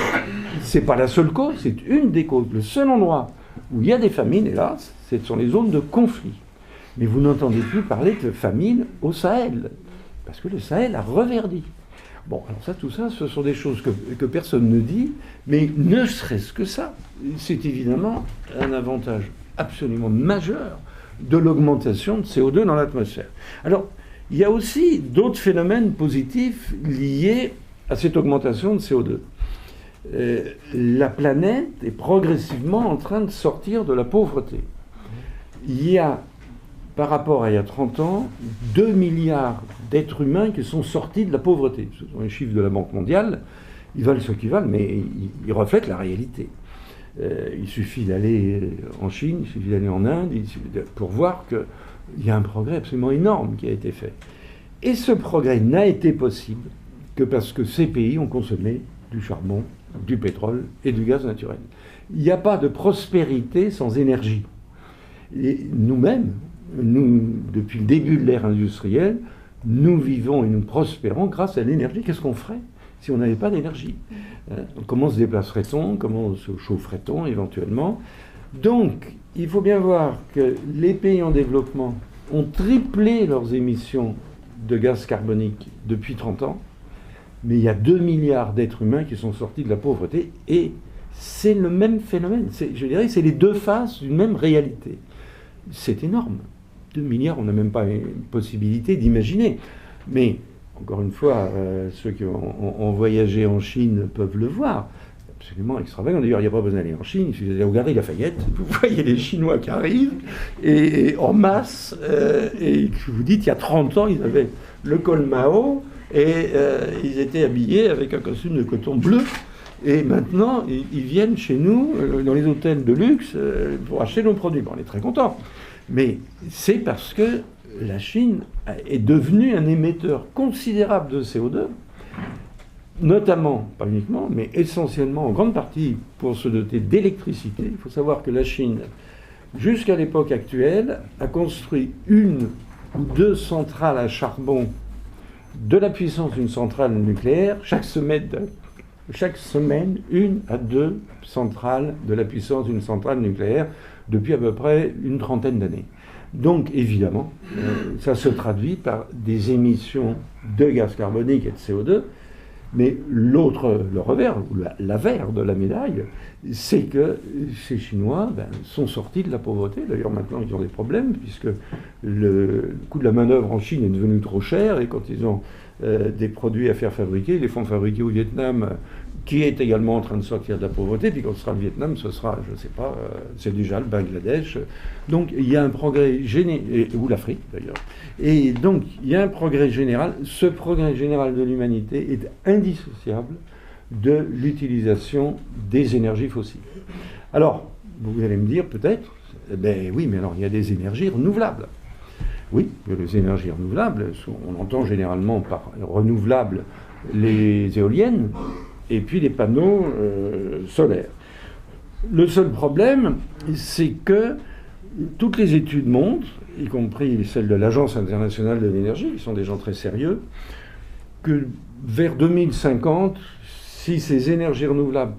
Ce n'est pas la seule cause, c'est une des causes. Le seul endroit où il y a des famines, hélas, ce sont les zones de conflit. Mais vous n'entendez plus parler de famine au Sahel, parce que le Sahel a reverdi. Bon, alors ça, tout ça, ce sont des choses que personne ne dit, mais ne serait-ce que ça, c'est évidemment un avantage absolument majeur de l'augmentation de CO2 dans l'atmosphère. Alors, il y a aussi d'autres phénomènes positifs liés à cette augmentation de CO2. La planète est progressivement en train de sortir de la pauvreté. Il y a, par rapport à il y a 30 ans, 2 milliards d'êtres humains qui sont sortis de la pauvreté. Ce sont les chiffres de la Banque mondiale. Ils valent ce qu'ils valent, mais ils reflètent la réalité. Il suffit d'aller en Chine, il suffit d'aller en Inde, pour voir qu'il y a un progrès absolument énorme qui a été fait. Et ce progrès n'a été possible que parce que ces pays ont consommé du charbon, du pétrole et du gaz naturel. Il n'y a pas de prospérité sans énergie. Et nous-mêmes, depuis le début de l'ère industrielle, nous vivons et nous prospérons grâce à l'énergie. Qu'est-ce qu'on ferait si on n'avait pas d'énergie? Comment se déplacerait-on? Comment se chaufferait-on éventuellement? Donc, il faut bien voir que les pays en développement ont triplé leurs émissions de gaz carbonique depuis 30 ans, mais il y a 2 milliards d'êtres humains qui sont sortis de la pauvreté, et c'est le même phénomène. Je dirais que c'est les deux faces d'une même réalité. C'est énorme. 2 milliards, on n'a même pas une possibilité d'imaginer. Mais, encore une fois, ceux qui ont voyagé en Chine peuvent le voir. Absolument extravagant. D'ailleurs, il n'y a pas besoin d'aller en Chine. Il suffit d'aller au Galeries Lafayette. Vous voyez les Chinois qui arrivent, et en masse, et vous dites, il y a 30 ans, ils avaient le col Mao, et ils étaient habillés avec un costume de coton bleu. Et maintenant, ils viennent chez nous, dans les hôtels de luxe, pour acheter nos produits. Bon, on est très contents. Mais c'est parce que la Chine est devenue un émetteur considérable de CO2, notamment, pas uniquement, mais essentiellement, en grande partie, pour se doter d'électricité. Il faut savoir que la Chine, jusqu'à l'époque actuelle, a construit 1 ou 2 centrales à charbon de la puissance d'une centrale nucléaire chaque semaine, 1 à 2 centrales de la puissance d'une centrale nucléaire depuis à peu près une trentaine d'années. Donc, évidemment, ça se traduit par des émissions de gaz carbonique et de CO2, mais le revers, ou l'avers de la médaille, c'est que ces Chinois sont sortis de la pauvreté. D'ailleurs, maintenant, ils ont des problèmes, puisque le coût de la main-d'œuvre en Chine est devenu trop cher, et quand ils ont des produits à faire fabriquer, ils les font fabriquer au Vietnam qui est également en train de sortir de la pauvreté, puis quand ce sera le Vietnam, ce sera, je ne sais pas, c'est déjà le Bangladesh. Donc il y a un progrès général, ou l'Afrique d'ailleurs, et donc il y a un progrès général. Ce progrès général de l'humanité est indissociable de l'utilisation des énergies fossiles. Alors, vous allez me dire peut-être, ben oui, mais alors il y a des énergies renouvelables. Oui, les énergies renouvelables, on entend généralement par renouvelables les éoliennes et puis les panneaux solaires. Le seul problème, c'est que toutes les études montrent, y compris celles de l'Agence internationale de l'énergie, qui sont des gens très sérieux, que vers 2050, si ces énergies renouvelables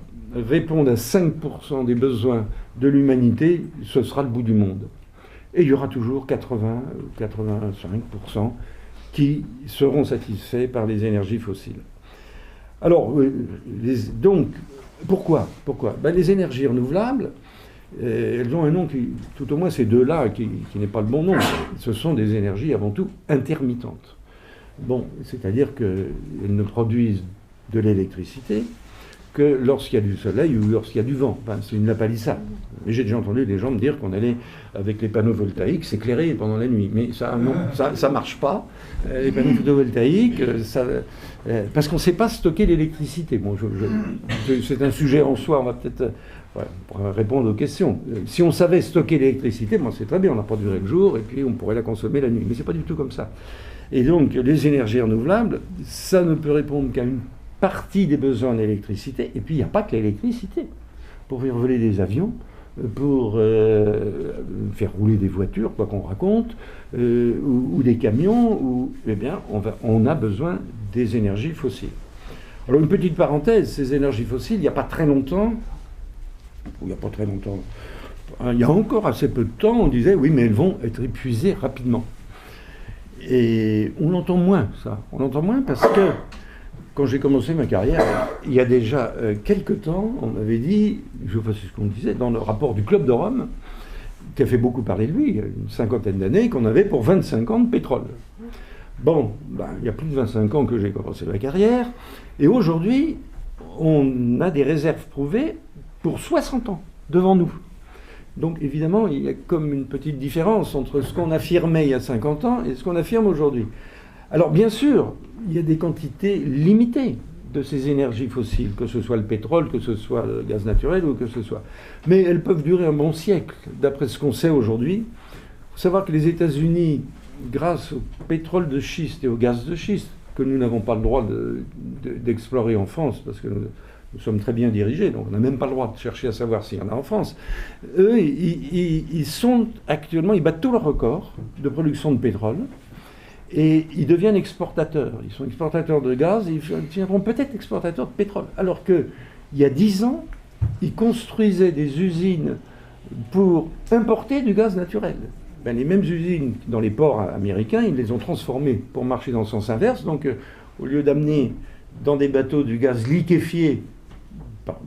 répondent à 5% des besoins de l'humanité, ce sera le bout du monde. Et il y aura toujours 80 ou 85% qui seront satisfaits par les énergies fossiles. Alors, donc, pourquoi ben, les énergies renouvelables, elles ont un nom qui, tout au moins ces deux-là, qui n'est pas le bon nom. Ce sont des énergies avant tout intermittentes. Bon, c'est-à-dire qu'elles ne produisent de l'électricité que lorsqu'il y a du soleil ou lorsqu'il y a du vent. Enfin, c'est une lapalissade. Mais j'ai déjà entendu des gens me dire qu'on allait, avec les panneaux voltaïques, s'éclairer pendant la nuit. Mais ça, non, ça marche pas. Les panneaux photovoltaïques, parce qu'on ne sait pas stocker l'électricité. Bon, c'est un sujet en soi, on va peut-être pour répondre aux questions. Si on savait stocker l'électricité, bon, c'est très bien, on la produirait le jour et puis on pourrait la consommer la nuit. Mais c'est pas du tout comme ça. Et donc, les énergies renouvelables, ça ne peut répondre qu'à une partie des besoins en électricité, et puis il n'y a pas que l'électricité. Pour faire voler des avions, pour faire rouler des voitures, quoi qu'on raconte, ou des camions, eh bien, on a besoin des énergies fossiles. Alors une petite parenthèse, ces énergies fossiles, il n'y a pas très longtemps, il y a encore assez peu de temps, on disait, oui, mais elles vont être épuisées rapidement. Et on l'entend moins, ça. On l'entend moins parce que quand j'ai commencé ma carrière, il y a déjà quelques temps, on m'avait dit, je ne sais pas ce qu'on disait, dans le rapport du Club de Rome, qui a fait beaucoup parler de lui, il y a une cinquantaine d'années, qu'on avait pour 25 ans de pétrole. Bon, ben, il y a plus de 25 ans que j'ai commencé ma carrière, et aujourd'hui, on a des réserves prouvées pour 60 ans devant nous. Donc évidemment, il y a comme une petite différence entre ce qu'on affirmait il y a 50 ans et ce qu'on affirme aujourd'hui. Alors bien sûr, il y a des quantités limitées de ces énergies fossiles, que ce soit le pétrole, que ce soit le gaz naturel ou que ce soit. Mais elles peuvent durer un bon siècle, d'après ce qu'on sait aujourd'hui. Il faut savoir que les États-Unis, grâce au pétrole de schiste et au gaz de schiste, que nous n'avons pas le droit d'explorer en France, parce que nous sommes très bien dirigés, donc on n'a même pas le droit de chercher à savoir s'il y en a en France. Eux, ils sont actuellement, ils battent tous leurs records de production de pétrole. Et ils deviennent exportateurs. Ils sont exportateurs de gaz et ils deviendront peut-être exportateurs de pétrole. Alors qu'il y a 10 ans, ils construisaient des usines pour importer du gaz naturel. Ben, les mêmes usines dans les ports américains, ils les ont transformées pour marcher dans le sens inverse. Donc, au lieu d'amener dans des bateaux du gaz liquéfié,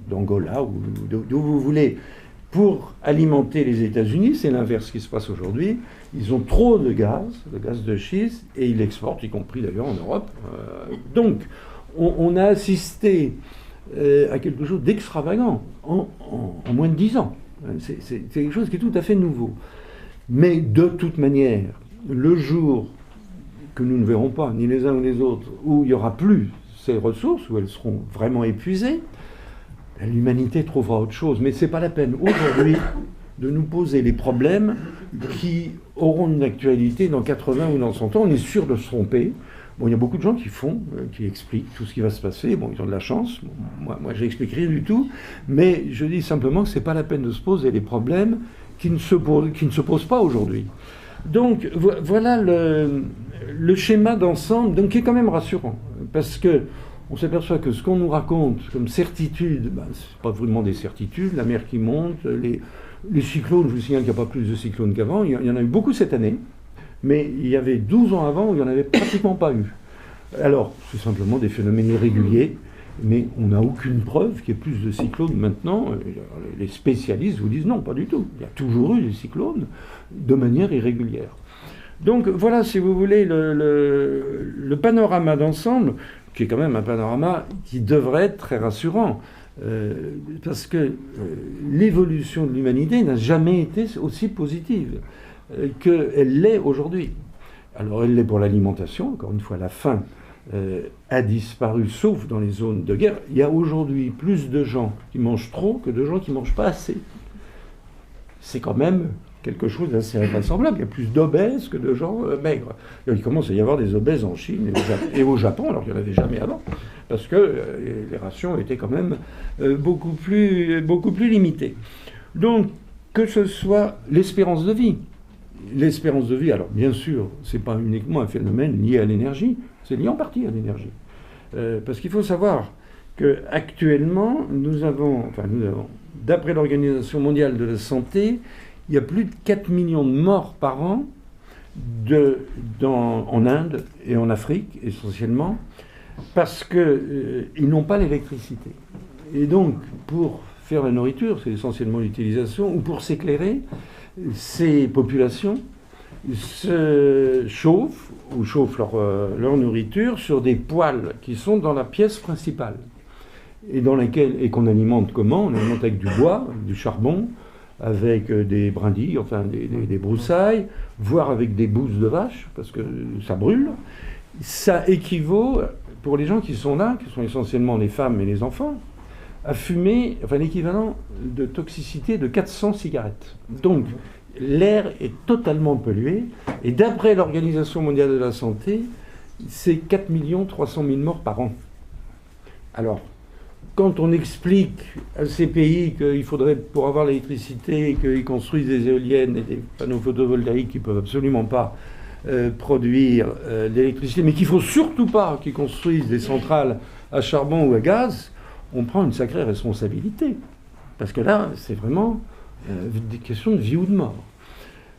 d'Angola ou d'où vous voulez, pour alimenter les États-Unis, c'est l'inverse qui se passe aujourd'hui. Ils ont trop de gaz de schiste, et ils l'exportent, y compris d'ailleurs en Europe. Donc, on a assisté à quelque chose d'extravagant en moins de 10 ans. C'est quelque chose qui est tout à fait nouveau. Mais de toute manière, le jour que nous ne verrons pas, ni les uns ou les autres, où il n'y aura plus ces ressources, où elles seront vraiment épuisées, l'humanité trouvera autre chose. Mais ce n'est pas la peine aujourd'hui de nous poser les problèmes qui auront une actualité dans 80 ou dans 100 ans. On est sûr de se tromper. Bon, il y a beaucoup de gens qui expliquent tout ce qui va se passer. Bon, ils ont de la chance. Bon, moi je n'explique rien du tout. Mais je dis simplement que ce n'est pas la peine de se poser les problèmes qui ne se posent pas aujourd'hui. Donc, voilà le schéma d'ensemble, donc, qui est quand même rassurant. Parce que on s'aperçoit que ce qu'on nous raconte comme certitude, ben, ce n'est pas vraiment des certitudes, la mer qui monte, les cyclones, je vous signale qu'il n'y a pas plus de cyclones qu'avant, il y en a eu beaucoup cette année, mais il y avait 12 ans avant où il n'y en avait pratiquement pas eu. Alors, c'est simplement des phénomènes irréguliers, mais on n'a aucune preuve qu'il y ait plus de cyclones maintenant. Les spécialistes vous disent non, pas du tout. Il y a toujours eu des cyclones de manière irrégulière. Donc voilà, si vous voulez, le panorama d'ensemble qui est quand même un panorama qui devrait être très rassurant. Parce que l'évolution de l'humanité n'a jamais été aussi positive qu'elle l'est aujourd'hui. Alors elle l'est pour l'alimentation, encore une fois la faim a disparu, sauf dans les zones de guerre. Il y a aujourd'hui plus de gens qui mangent trop que de gens qui ne mangent pas assez. C'est quand même quelque chose d'assez invraisemblable. Il y a plus d'obèses que de gens maigres. Il commence à y avoir des obèses en Chine et au Japon, alors qu'il n'y en avait jamais avant, parce que les rations étaient quand même beaucoup plus limitées. Donc, que ce soit l'espérance de vie. L'espérance de vie, alors bien sûr, ce n'est pas uniquement un phénomène lié à l'énergie, c'est lié en partie à l'énergie. Parce qu'il faut savoir qu'actuellement, nous avons, d'après l'Organisation mondiale de la santé, il y a plus de 4 millions de morts par an en Inde et en Afrique, essentiellement, parce qu'ils n'ont pas l'électricité. Et donc, pour faire la nourriture, c'est essentiellement l'utilisation, ou pour s'éclairer, ces populations se chauffent ou chauffent leur nourriture sur des poêles qui sont dans la pièce principale et qu'on alimente comment? On alimente avec du bois, du charbon, avec des brindilles, enfin des broussailles, voire avec des bousses de vache, parce que ça brûle. Ça équivaut, pour les gens qui sont là, qui sont essentiellement les femmes et les enfants, à fumer, l'équivalent de toxicité de 400 cigarettes. Donc, l'air est totalement pollué, et d'après l'Organisation mondiale de la santé, c'est 4 300 000 morts par an. Alors, quand on explique à ces pays qu'il faudrait, pour avoir l'électricité, qu'ils construisent des éoliennes et des panneaux photovoltaïques qui ne peuvent absolument pas produire l'électricité, mais qu'il ne faut surtout pas qu'ils construisent des centrales à charbon ou à gaz, on prend une sacrée responsabilité. Parce que là, c'est vraiment des questions de vie ou de mort.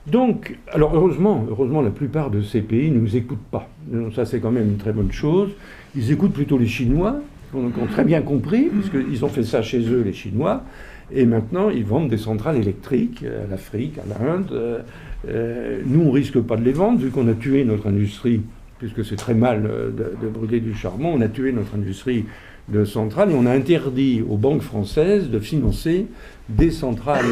Donc, alors heureusement, la plupart de ces pays ne nous écoutent pas. Ça, c'est quand même une très bonne chose. Ils écoutent plutôt les Chinois, qui ont très bien compris, puisqu'ils ont fait ça chez eux, les Chinois, et maintenant, ils vendent des centrales électriques à l'Afrique, à l'Inde. Nous, on ne risque pas de les vendre, vu qu'on a tué notre industrie, puisque c'est très mal de brûler du charbon, on a tué notre industrie de centrales, et on a interdit aux banques françaises de financer des centrales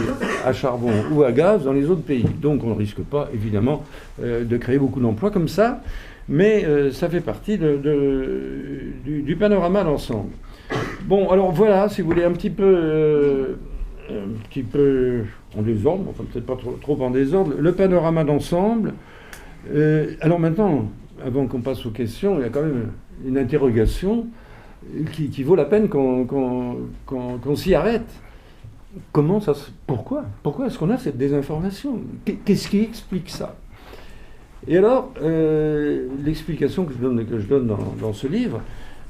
à charbon ou à gaz dans les autres pays. Donc on ne risque pas, évidemment, de créer beaucoup d'emplois comme ça, mais ça fait partie du panorama d'ensemble. Bon, alors voilà, si vous voulez, un petit peu en désordre, enfin peut-être pas trop en désordre, le panorama d'ensemble. Alors maintenant, avant qu'on passe aux questions, il y a quand même une interrogation qui vaut la peine qu'on s'y arrête. Pourquoi est-ce qu'on a cette désinformation? Qu'est-ce qui explique ça? Et alors, l'explication que je donne dans ce livre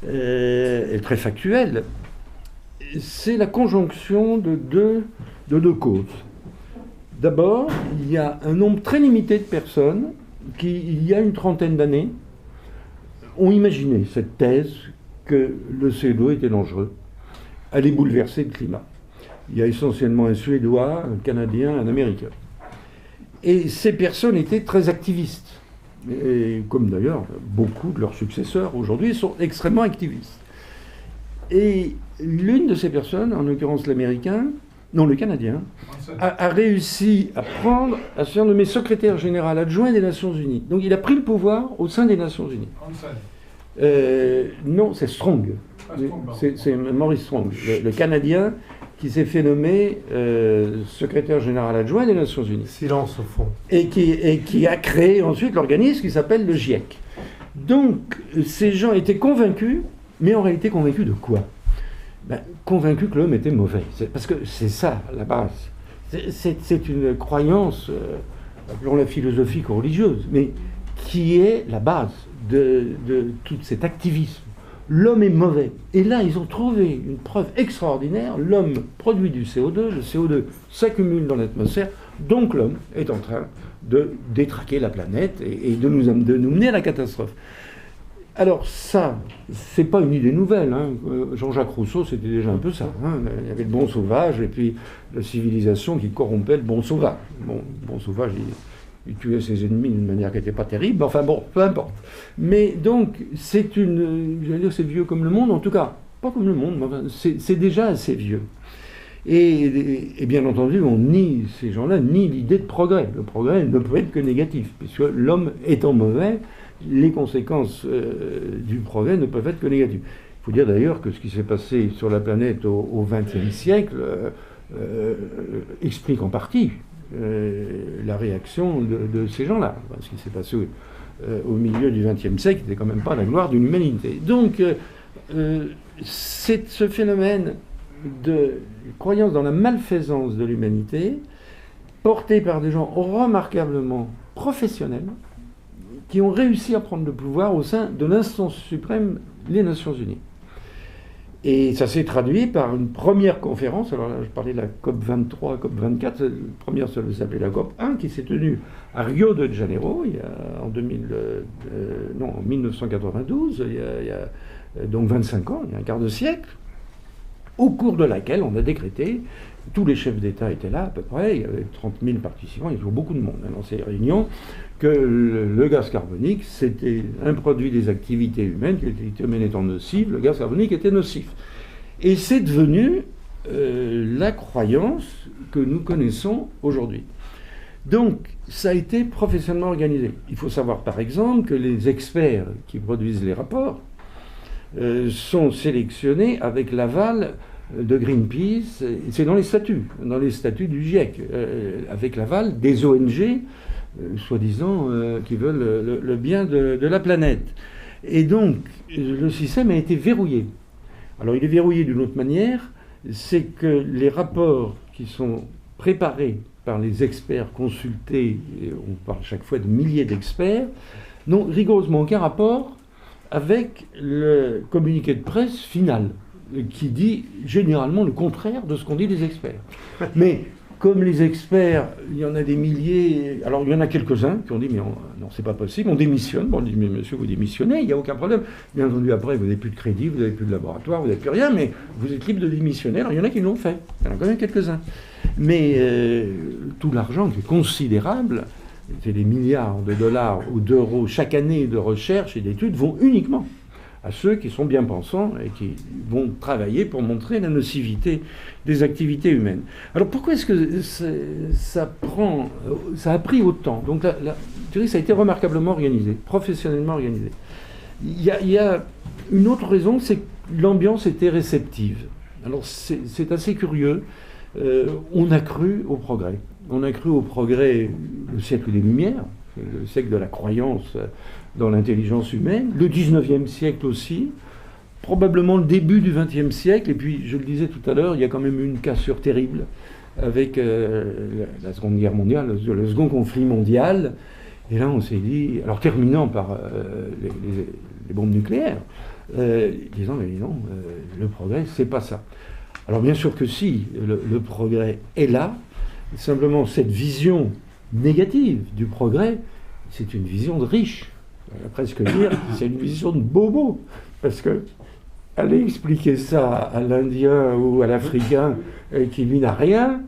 est très factuelle. C'est la conjonction de deux causes. D'abord, il y a un nombre très limité de personnes qui, il y a une trentaine d'années, ont imaginé cette thèse que le CO2 était dangereux, allait bouleverser le climat. Il y a essentiellement un Suédois, un Canadien, un Américain. Et ces personnes étaient très activistes. Et comme d'ailleurs beaucoup de leurs successeurs aujourd'hui sont extrêmement activistes. Et l'une de ces personnes, en l'occurrence le Canadien, a réussi à se faire nommer secrétaire général adjoint des Nations Unies. Donc il a pris le pouvoir au sein des Nations Unies. Non, c'est Strong. C'est Maurice Strong, le Canadien, qui s'est fait nommer secrétaire général adjoint des Nations Unies. Silence au fond. Et qui a créé ensuite l'organisme qui s'appelle le GIEC. Donc, ces gens étaient convaincus, mais en réalité convaincus de quoi? Convaincus que l'homme était mauvais. Parce que c'est ça, la base. C'est une croyance, appelons-la philosophique ou religieuse, mais qui est la base de tout cet activisme. L'homme est mauvais. Et là, ils ont trouvé une preuve extraordinaire. L'homme produit du CO2, le CO2 s'accumule dans l'atmosphère, donc l'homme est en train de détraquer la planète et de nous mener à la catastrophe. Alors ça, c'est pas une idée nouvelle. Jean-Jacques Rousseau, c'était déjà un peu ça. Il y avait le bon sauvage et puis la civilisation qui corrompait le bon sauvage. Bon sauvage, il tuait ses ennemis d'une manière qui n'était pas terrible, enfin bon, peu importe. Mais donc, c'est vieux comme le monde, en tout cas, pas comme le monde, mais enfin, c'est déjà assez vieux. Et bien entendu, ces gens-là nient l'idée de progrès. Le progrès ne peut être que négatif, puisque l'homme étant mauvais, les conséquences du progrès ne peuvent être que négatives. Il faut dire d'ailleurs que ce qui s'est passé sur la planète au XXe siècle explique en partie la réaction de ces gens-là. Ce qui s'est passé au milieu du XXe siècle n'était quand même pas la gloire d'une humanité. Donc, c'est ce phénomène de croyance dans la malfaisance de l'humanité, porté par des gens remarquablement professionnels, qui ont réussi à prendre le pouvoir au sein de l'instance suprême, les Nations Unies. Et ça s'est traduit par une première conférence, alors là je parlais de la COP 23, COP 24, la première ça s'appelait la COP 1, qui s'est tenue à Rio de Janeiro, en 1992, il y a donc 25 ans, il y a un quart de siècle, au cours de laquelle on a décrété, tous les chefs d'État étaient là à peu près, il y avait 30 000 participants, il y a toujours beaucoup de monde dans ces réunions, que le gaz carbonique, c'était un produit des activités humaines, que les activités humaines étant nocives, le gaz carbonique était nocif. Et c'est devenu la croyance que nous connaissons aujourd'hui. Donc, ça a été professionnellement organisé. Il faut savoir par exemple que les experts qui produisent les rapports sont sélectionnés avec l'aval de Greenpeace, c'est dans les statuts du GIEC, avec l'aval des ONG, soi-disant, qui veulent le bien de la planète. Et donc, le système a été verrouillé. Alors, il est verrouillé d'une autre manière, c'est que les rapports qui sont préparés par les experts consultés, et on parle chaque fois de milliers d'experts, n'ont rigoureusement aucun rapport avec le communiqué de presse final, qui dit généralement le contraire de ce qu'ont dit les experts. Mais comme les experts, il y en a des milliers, alors il y en a quelques-uns qui ont dit mais non, c'est pas possible, on démissionne. Bon, on dit mais monsieur, vous démissionnez, il n'y a aucun problème. Bien entendu, après, vous n'avez plus de crédit, vous n'avez plus de laboratoire, vous n'avez plus rien, mais vous êtes libre de démissionner. Alors il y en a qui l'ont fait, il y en a quand même quelques-uns. Mais tout l'argent qui est considérable, c'est des milliards de dollars ou d'euros chaque année de recherche et d'études, vont uniquement à ceux qui sont bien pensants et qui vont travailler pour montrer la nocivité des activités humaines. Alors pourquoi est-ce que ça a pris autant? Donc là, je dirais que ça a été remarquablement organisé, professionnellement organisé. Il y a une autre raison, c'est que l'ambiance était réceptive. Alors c'est assez curieux. On a cru au progrès. On a cru au progrès le siècle des Lumières, le siècle de la croyance dans l'intelligence humaine, le 19e siècle aussi, probablement le début du 20e siècle, et puis, je le disais tout à l'heure, il y a quand même eu une cassure terrible avec la Seconde Guerre mondiale, le second conflit mondial, et là on s'est dit, alors terminant par les bombes nucléaires, disant, mais non, le progrès, c'est pas ça. Alors bien sûr que si, le progrès est là, simplement cette vision négative du progrès, c'est une vision de riche. On va presque dire, c'est une vision de bobo. Parce que aller expliquer ça à l'Indien ou à l'Africain qui lui n'a rien,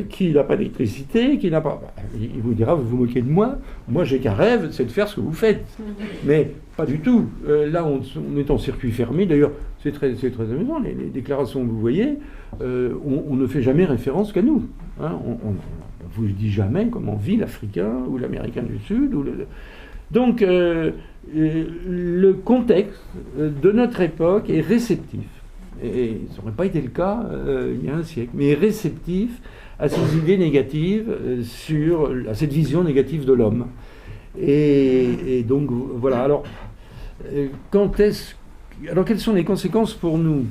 qui n'a pas d'électricité, qui n'a pas... Il vous dira, vous vous moquez de moi, moi j'ai qu'un rêve, c'est de faire ce que vous faites. Mais pas du tout. Là, on est en circuit fermé. D'ailleurs, c'est très amusant, les déclarations que vous voyez, on ne fait jamais référence qu'à nous. Hein, on ne vous dit jamais comment vit l'Africain ou l'Américain du Sud. Donc, le contexte de notre époque est réceptif. Et ça n'aurait pas été le cas il y a un siècle, mais réceptif à ces idées négatives, à cette vision négative de l'homme. Et donc, voilà. Alors, quelles sont les conséquences pour nous?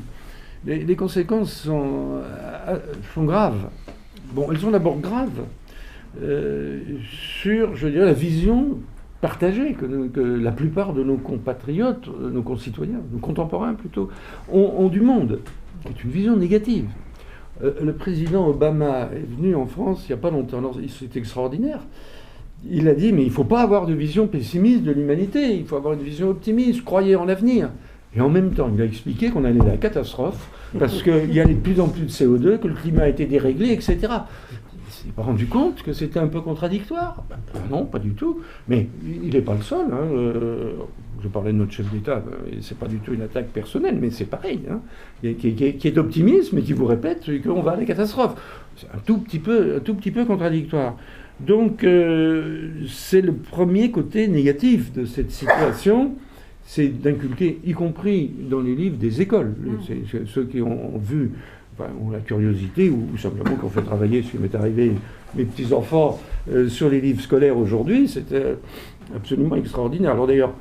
Les conséquences sont graves. Bon, elles sont d'abord graves sur, je dirais, la vision partagée que la plupart de nos compatriotes, nos concitoyens, nos contemporains plutôt, ont du monde. C'est une vision négative. Le président Obama est venu en France il n'y a pas longtemps. Alors, c'est extraordinaire. Il a dit, mais il ne faut pas avoir de vision pessimiste de l'humanité, il faut avoir une vision optimiste, croyez en l'avenir. Et en même temps, il a expliqué qu'on allait à la catastrophe, parce qu'il y avait de plus en plus de CO2, que le climat était déréglé, etc. s'est pas rendu compte que c'était un peu contradictoire. Non, pas du tout. Mais il n'est pas le seul. Hein. Je parlais de notre chef d'État, et c'est pas du tout une attaque personnelle, mais c'est pareil. Hein. Qui est optimiste, mais qui vous répète qu'on va à la catastrophe. C'est un tout petit peu contradictoire. Donc, c'est le premier côté négatif de cette situation, c'est d'inculquer, y compris dans les livres des écoles. C'est ceux qui ont vu, enfin, ont la curiosité, ou simplement qu'on fait travailler, ce qui m'est arrivé, mes petits-enfants, sur les livres scolaires aujourd'hui, c'était absolument extraordinaire. Alors d'ailleurs,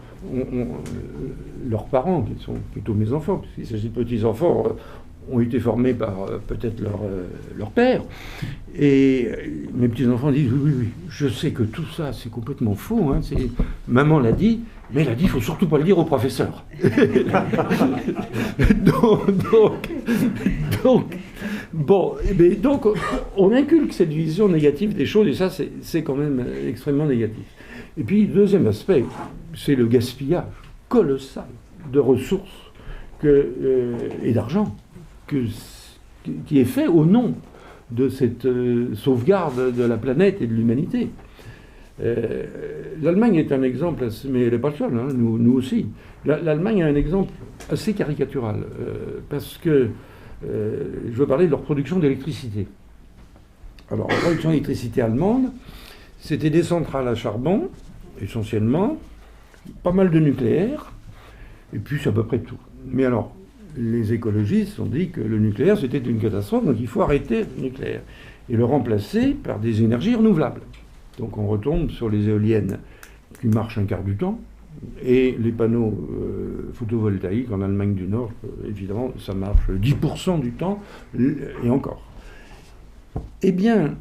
leurs parents, qui sont plutôt mes enfants, puisqu'il s'agit de petits-enfants, ont été formés par peut-être leur père. Et mes petits-enfants disent oui, je sais que tout ça, c'est complètement faux. Hein, maman l'a dit, mais elle a dit, il ne faut surtout pas le dire au professeur. donc, on inculque cette vision négative des choses, et ça, c'est quand même extrêmement négatif. Et puis, deuxième aspect, c'est le gaspillage colossal de ressources et d'argent qui est fait au nom de cette sauvegarde de la planète et de l'humanité. L'Allemagne est un exemple, mais elle n'est pas le seul, hein, nous aussi. L'Allemagne a un exemple assez caricatural, parce que je veux parler de leur production d'électricité. Alors, la production d'électricité allemande, c'était des centrales à charbon, essentiellement, pas mal de nucléaire, et puis c'est à peu près tout. Mais alors, les écologistes ont dit que le nucléaire, c'était une catastrophe, donc il faut arrêter le nucléaire et le remplacer par des énergies renouvelables. Donc on retombe sur les éoliennes qui marchent un quart du temps, et les panneaux photovoltaïques en Allemagne du Nord, évidemment, ça marche 10% du temps, et encore. Eh bien,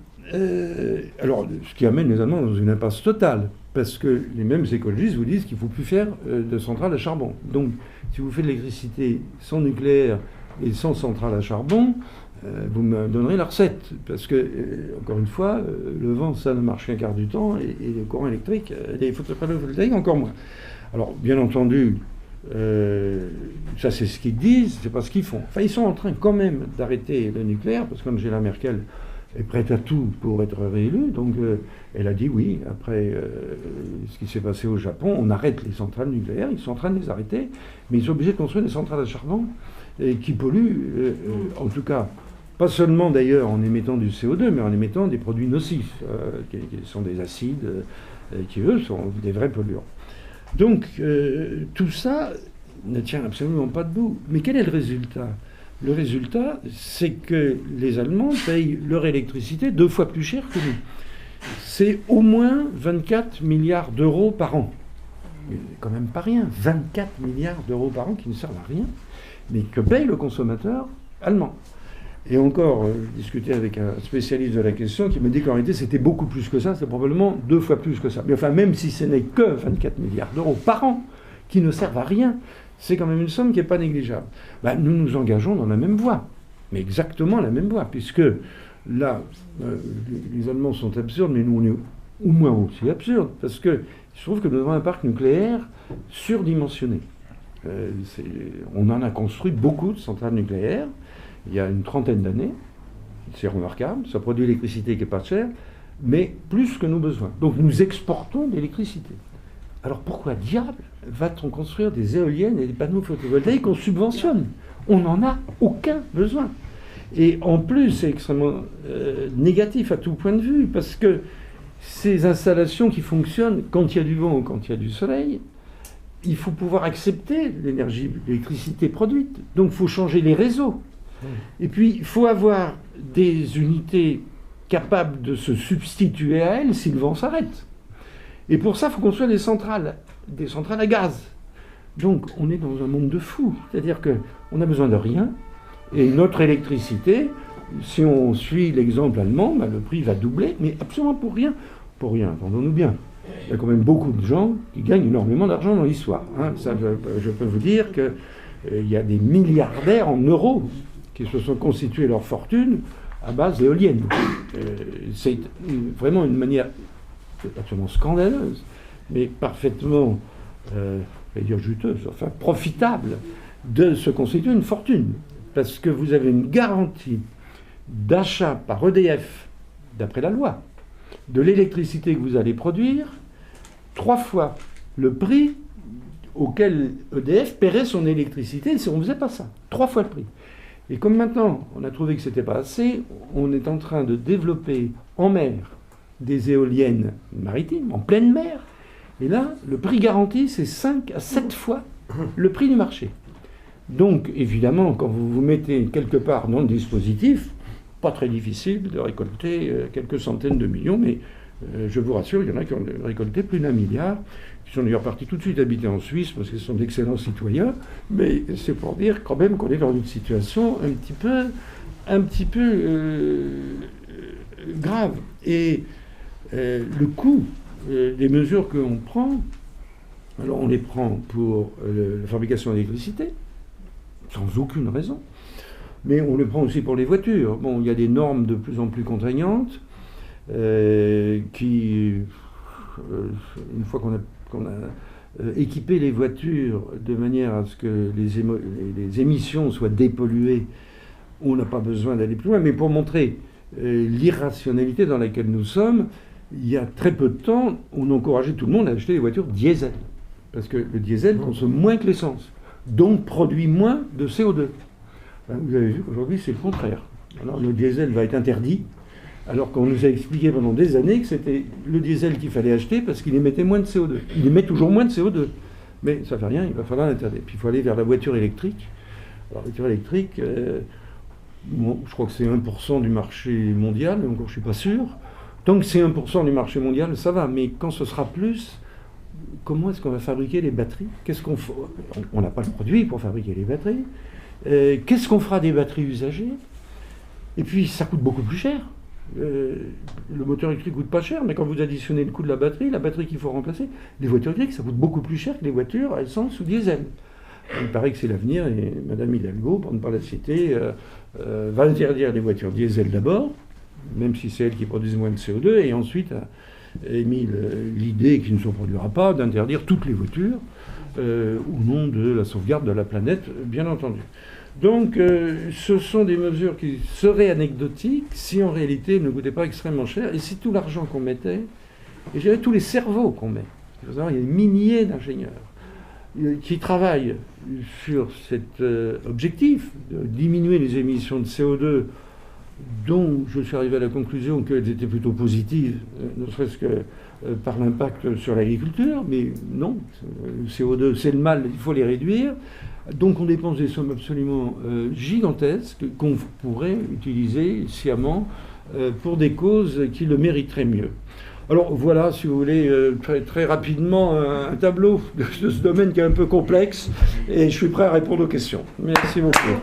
alors, ce qui amène les Allemands dans une impasse totale, parce que les mêmes écologistes vous disent qu'il ne faut plus faire de centrales à charbon. Donc, si vous faites de l'électricité sans nucléaire et sans centrale à charbon, vous me donnerez la recette. Parce que, encore une fois, le vent, ça ne marche qu'un quart du temps, et le courant électrique, les photovoltaïques, encore moins. Alors, bien entendu, ça c'est ce qu'ils disent, c'est pas ce qu'ils font. Enfin, ils sont en train quand même d'arrêter le nucléaire, parce qu'Angela Merkel est prête à tout pour être réélue. Donc, elle a dit oui, après ce qui s'est passé au Japon, on arrête les centrales nucléaires, ils sont en train de les arrêter, mais ils sont obligés de construire des centrales à charbon qui polluent, en tout cas, pas seulement d'ailleurs en émettant du CO2, mais en émettant des produits nocifs, qui sont des acides, qui eux sont des vrais polluants. Donc, tout ça ne tient absolument pas debout. Mais quel est le résultat ? Le résultat, c'est que les Allemands payent leur électricité 2 fois plus cher que nous. C'est au moins 24 milliards d'euros par an. C'est quand même pas rien. 24 milliards d'euros par an qui ne servent à rien, mais que paye le consommateur allemand. Et encore, je discutais avec un spécialiste de la question qui me dit qu'en réalité, c'était beaucoup plus que ça, c'est probablement 2 fois plus que ça. Mais enfin, même si ce n'est que 24 milliards d'euros par an, qui ne servent à rien, c'est quand même une somme qui n'est pas négligeable. Ben, nous nous engageons dans la même voie, mais exactement la même voie, puisque là, les Allemands sont absurdes, mais nous, on est au moins aussi absurdes, parce qu'il se trouve que nous avons un parc nucléaire surdimensionné. On en a construit beaucoup de centrales nucléaires, il y a une trentaine d'années, c'est remarquable, ça produit l'électricité qui n'est pas chère, mais plus que nos besoins. Donc nous exportons de l'électricité. Alors pourquoi diable va-t-on construire des éoliennes et des panneaux photovoltaïques qu'on subventionne ? On n'en a aucun besoin. Et en plus, c'est extrêmement négatif à tout point de vue, parce que ces installations qui fonctionnent quand il y a du vent ou quand il y a du soleil, il faut pouvoir accepter l'électricité produite. Donc il faut changer les réseaux. Et puis il faut avoir des unités capables de se substituer à elles si le vent s'arrête. Et pour ça, il faut construire des centrales à gaz. Donc, on est dans un monde de fous. C'est-à-dire qu'on n'a besoin de rien. Et notre électricité, si on suit l'exemple allemand, ben, le prix va doubler, mais absolument pour rien. Pour rien, entendons-nous bien. Il y a quand même beaucoup de gens qui gagnent énormément d'argent dans l'histoire. Hein. Ça, je peux vous dire qu'il y a des milliardaires en euros qui se sont constitués leur fortune à base d'éoliennes. C'est vraiment une manière absolument scandaleuse, mais parfaitement, je vais dire juteuse, enfin profitable, de se constituer une fortune. Parce que vous avez une garantie d'achat par EDF d'après la loi, de l'électricité que vous allez produire 3 fois le prix auquel EDF paierait son électricité si on ne faisait pas ça. 3 fois le prix. Et comme maintenant, on a trouvé que ce n'était pas assez, on est en train de développer en mer des éoliennes maritimes, en pleine mer. Et là, le prix garanti, c'est 5 à 7 fois le prix du marché. Donc, évidemment, quand vous vous mettez quelque part dans le dispositif, pas très difficile de récolter quelques centaines de millions, mais je vous rassure, il y en a qui ont récolté plus d'1 milliard, qui sont d'ailleurs partis tout de suite habiter en Suisse parce qu'ils sont d'excellents citoyens, mais c'est pour dire quand même qu'on est dans une situation un petit peu grave. Et le coût des mesures que l'on prend, alors on les prend pour la fabrication d'électricité, sans aucune raison, mais on le prend aussi pour les voitures. Bon, il y a des normes de plus en plus contraignantes qui, une fois qu'on a équipé les voitures de manière à ce que les émissions soient dépolluées, on n'a pas besoin d'aller plus loin. Mais pour montrer l'irrationalité dans laquelle nous sommes, il y a très peu de temps, on encourageait tout le monde à acheter des voitures diesel. Parce que le diesel consomme moins que l'essence, donc produit moins de CO2. Vous avez vu qu'aujourd'hui, c'est le contraire. Alors le diesel va être interdit, alors qu'on nous a expliqué pendant des années que c'était le diesel qu'il fallait acheter parce qu'il émettait moins de CO2. Il émet toujours moins de CO2. Mais ça ne fait rien, il va falloir l'interdire. Puis il faut aller vers la voiture électrique. Alors la voiture électrique, bon, je crois que c'est 1% du marché mondial, mais encore je ne suis pas sûr. Tant que c'est 1% du marché mondial, ça va. Mais quand ce sera plus, comment est-ce qu'on va fabriquer les batteries? Qu'est-ce qu'on fait? On n'a pas le produit pour fabriquer les batteries. Qu'est-ce qu'on fera des batteries usagées? Et puis ça coûte beaucoup plus cher. Le moteur électrique coûte pas cher, mais quand vous additionnez le coût de la batterie qu'il faut remplacer, les voitures électriques, ça coûte beaucoup plus cher que les voitures à essence ou diesel. Il paraît que c'est l'avenir, et Mme Hidalgo, pour ne pas la citer, va interdire les voitures diesel d'abord, même si c'est elles qui produisent moins de CO2, et ensuite a émis l'idée, qui ne se produira pas, d'interdire toutes les voitures, au nom de la sauvegarde de la planète, bien entendu. Donc, ce sont des mesures qui seraient anecdotiques si en réalité elles ne coûtaient pas extrêmement cher, et si tout l'argent qu'on mettait, et je dirais tous les cerveaux qu'on met, il faut savoir, il y a des milliers d'ingénieurs qui travaillent sur cet objectif de diminuer les émissions de CO2, dont je suis arrivé à la conclusion qu'elles étaient plutôt positives, ne serait-ce que par l'impact sur l'agriculture, mais non, le CO2 c'est le mal, il faut les réduire. Donc on dépense des sommes absolument gigantesques qu'on pourrait utiliser sciemment pour des causes qui le mériteraient mieux. Alors voilà, si vous voulez, très, très rapidement, un tableau de ce domaine qui est un peu complexe, et je suis prêt à répondre aux questions. Merci beaucoup.